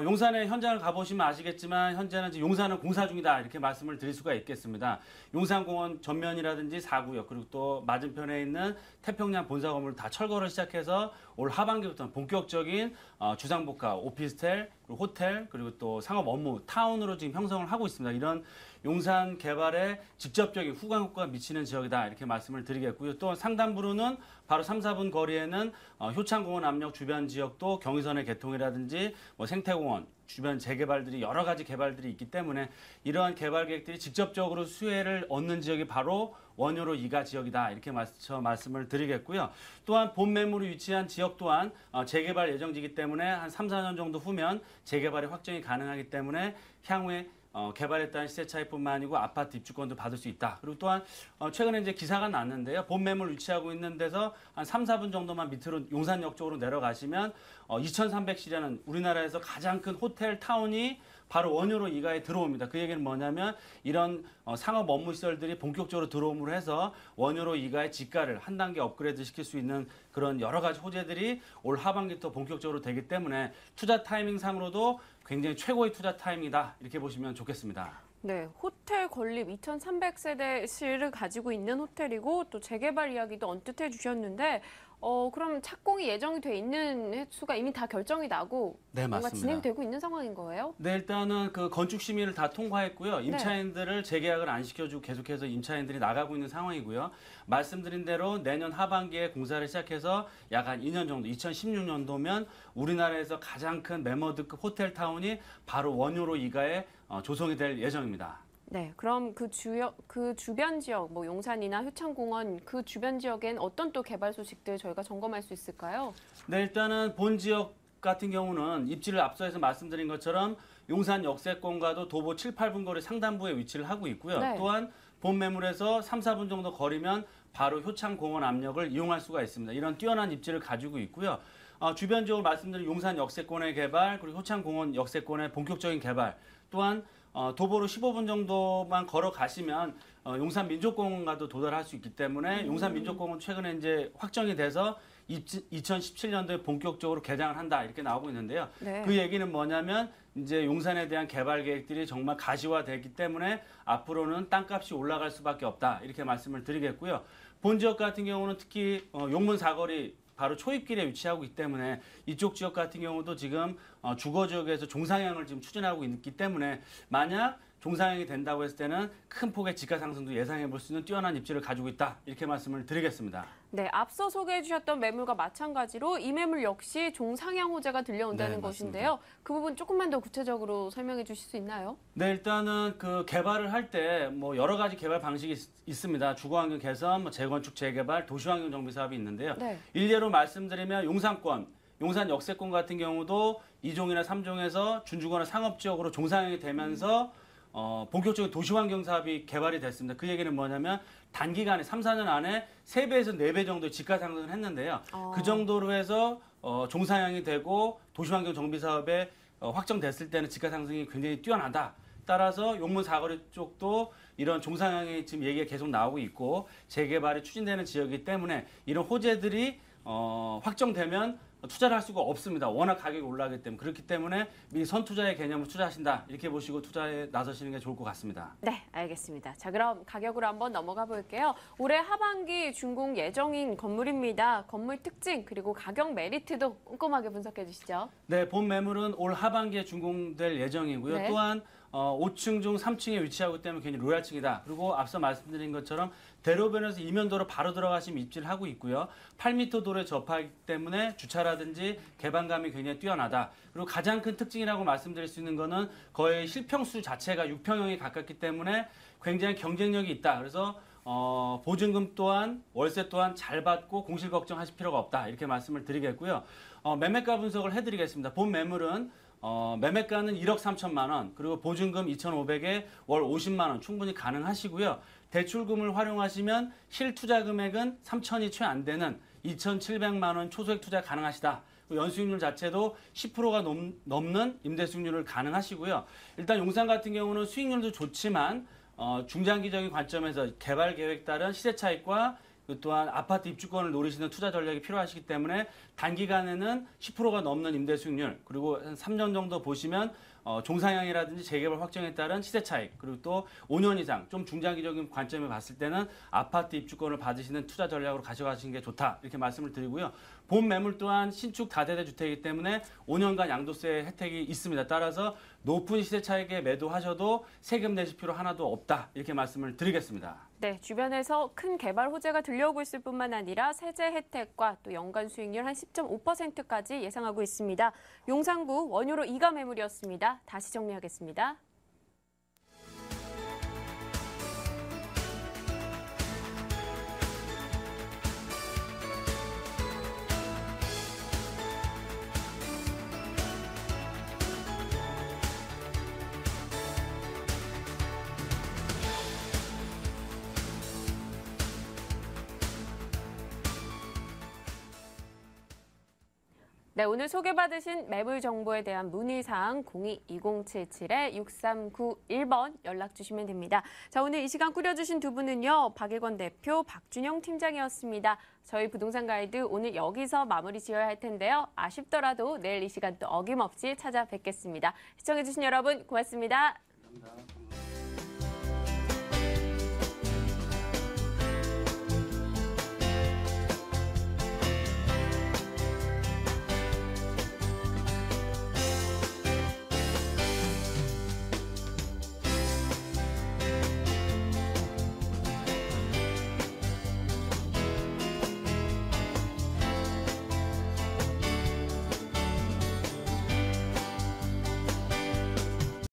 용산에 현장을 가보시면 아시겠지만 현재는 지금 용산은 공사 중이다 이렇게 말씀을 드릴 수가 있겠습니다. 용산공원 전면이라든지 4구역 그리고 또 맞은편에 있는 태평양 본사 건물 다 철거를 시작해서 올 하반기부터는 본격적인 주상복합, 오피스텔, 그리고 호텔 그리고 또 상업 업무 타운으로 지금 형성을 하고 있습니다. 이런 용산 개발에 직접적인 후광 효과가 미치는 지역이다 이렇게 말씀을 드리겠고요. 또 상단부로는 바로 3, 4분 거리에는 효창공원 압력 주변 지역도 경의선의 개통이라든지 뭐 생태공원 주변 재개발들이 여러 가지 개발들이 있기 때문에 이러한 개발 계획들이 직접적으로 수혜를 얻는 지역이 바로 원효로 2가 지역이다 이렇게 말씀을 드리겠고요. 또한 본 매물이 위치한 지역 또한 재개발 예정지이기 때문에 한 3, 4년 정도 후면 재개발이 확정이 가능하기 때문에 향후에 개발했다는 시세 차익뿐만 아니고 아파트 입주권도 받을 수 있다. 그리고 또한 최근에 이제 기사가 났는데요. 본 매물 위치하고 있는 데서 한 3, 4분 정도만 밑으로 용산역 쪽으로 내려가시면 2300시라는 우리나라에서 가장 큰 호텔 타운이 바로 원효로 2가에 들어옵니다. 그 얘기는 뭐냐면 이런 상업 업무 시설들이 본격적으로 들어옴으로 해서 원효로 2가의 지가를 한 단계 업그레이드 시킬 수 있는 그런 여러 가지 호재들이 올 하반기부터 본격적으로 되기 때문에 투자 타이밍 상으로도 굉장히 최고의 투자 타임이다 이렇게 보시면 좋겠습니다. 네, 호텔 건립 2,300세대실을 가지고 있는 호텔이고 또 재개발 이야기도 언뜻 해주셨는데 그럼 착공이 예정이 돼 있는 횟수가 이미 다 결정이 나고 네, 뭔가 맞습니다. 진행되고 있는 상황인 거예요? 네, 일단은 그 건축 심의를 다 통과했고요. 임차인들을 재계약을 안 시켜주고 계속해서 임차인들이 나가고 있는 상황이고요. 말씀드린 대로 내년 하반기에 공사를 시작해서 약 한 2년 정도, 2016년도면 우리나라에서 가장 큰 매머드급 호텔 타운이 바로 원효로 2가에 조성이 될 예정입니다. 네, 그럼 그 주변 지역, 뭐 용산이나 효창공원 그 주변 지역엔 어떤 또 개발 소식들 저희가 점검할 수 있을까요? 네, 일단은 본 지역 같은 경우는 입지를 앞서서 말씀드린 것처럼 용산 역세권과도 도보 7, 8분 거리 상단부에 위치를 하고 있고요. 네. 또한 본 매물에서 3, 4분 정도 거리면 바로 효창공원 압력을 이용할 수가 있습니다. 이런 뛰어난 입지를 가지고 있고요. 주변적으로 말씀드린 용산 역세권의 개발, 그리고 효창공원 역세권의 본격적인 개발, 또한 도보로 15분 정도만 걸어가시면 용산 민족공원과도 도달할 수 있기 때문에 용산 민족공원 최근에 이제 확정이 돼서 2017년도에 본격적으로 개장을 한다 이렇게 나오고 있는데요. 네. 그 얘기는 뭐냐면 이제 용산에 대한 개발 계획들이 정말 가시화되기 때문에 앞으로는 땅값이 올라갈 수밖에 없다 이렇게 말씀을 드리겠고요. 본 지역 같은 경우는 특히 용문 사거리 바로 초입길에 위치하고 있기 때문에 이쪽 지역 같은 경우도 지금 주거 지역에서 종상향을 지금 추진하고 있기 때문에 만약 종상향이 된다고 했을 때는 큰 폭의 지가 상승도 예상해 볼 수 있는 뛰어난 입지를 가지고 있다 이렇게 말씀을 드리겠습니다. 네, 앞서 소개해 주셨던 매물과 마찬가지로 이 매물 역시 종상향 호재가 들려온다는 네, 것인데요. 그 부분 조금만 더 구체적으로 설명해 주실 수 있나요? 네, 일단은 그 개발을 할 때 뭐 여러 가지 개발 방식이 있습니다. 주거환경 개선, 재건축, 재개발, 도시환경 정비 사업이 있는데요. 네. 일례로 말씀드리면 용산권, 용산 역세권 같은 경우도 2종이나 3종에서 준주거나 상업지역으로 종상향이 되면서 본격적인 도시환경 사업이 개발이 됐습니다. 그 얘기는 뭐냐면 단기간에 3, 4년 안에 3배에서 4배 정도의 지가 상승을 했는데요. 그 정도로 해서 종상향이 되고 도시환경 정비 사업에 확정됐을 때는 지가 상승이 굉장히 뛰어나다. 따라서 용문 사거리 쪽도 이런 종상향이 지금 얘기가 계속 나오고 있고 재개발이 추진되는 지역이기 때문에 이런 호재들이 확정되면 투자를 할 수가 없습니다. 워낙 가격이 올라가기 때문에. 그렇기 때문에 미리 선투자의 개념으로 투자하신다. 이렇게 보시고 투자에 나서시는 게 좋을 것 같습니다. 네, 알겠습니다. 자, 그럼 가격으로 한번 넘어가 볼게요. 올해 하반기 준공 예정인 건물입니다. 건물 특징 그리고 가격 메리트도 꼼꼼하게 분석해 주시죠. 네, 본 매물은 올 하반기에 준공될 예정이고요. 네. 또한 5층 중 3층에 위치하기 때문에 굉장히 로얄층이다. 그리고 앞서 말씀드린 것처럼 대로변에서 이면도로 바로 들어가시면 입지를 하고 있고요. 8m 도로에 접하기 때문에 주차라든지 개방감이 굉장히 뛰어나다. 그리고 가장 큰 특징이라고 말씀드릴 수 있는 거는 거의 실평수 자체가 6평형에 가깝기 때문에 굉장히 경쟁력이 있다. 그래서 보증금 또한 월세 또한 잘 받고 공실 걱정하실 필요가 없다. 이렇게 말씀을 드리겠고요. 매매가 분석을 해드리겠습니다. 본 매물은 매매가는 1억 3천만 원, 그리고 보증금 2,500에 월 50만 원 충분히 가능하시고요. 대출금을 활용하시면 실투자 금액은 3천이 채 안 되는 2,700만 원 초소액 투자 가능하시다. 연수익률 자체도 10%가 넘는 임대 수익률을 가능하시고요. 일단 용산 같은 경우는 수익률도 좋지만 중장기적인 관점에서 개발 계획 따른 시세 차익과 또한 아파트 입주권을 노리시는 투자 전략이 필요하시기 때문에 단기간에는 10%가 넘는 임대 수익률, 그리고 한 3년 정도 보시면 종상향이라든지 재개발 확정에 따른 시세 차익, 그리고 또 5년 이상 좀 중장기적인 관점에 봤을 때는 아파트 입주권을 받으시는 투자 전략으로 가져가시는 게 좋다 이렇게 말씀을 드리고요. 본 매물 또한 신축 다세대 주택이기 때문에 5년간 양도세 혜택이 있습니다. 따라서 높은 시세 차익에 매도하셔도 세금 내실 필요 하나도 없다 이렇게 말씀을 드리겠습니다. 네, 주변에서 큰 개발 호재가 들려오고 있을 뿐만 아니라 세제 혜택과 또 연간 수익률 한 10.5%까지 예상하고 있습니다. 용산구 원효로 2가 매물이었습니다. 다시 정리하겠습니다. 네, 오늘 소개받으신 매물 정보에 대한 문의사항 02-2077-6391번 연락 주시면 됩니다. 자, 오늘 이 시간 꾸려주신 두 분은요. 박일권 대표, 박준영 팀장이었습니다. 저희 부동산 가이드 오늘 여기서 마무리 지어야 할 텐데요. 아쉽더라도 내일 이 시간 또 어김없이 찾아뵙겠습니다. 시청해주신 여러분 고맙습니다. 감사합니다.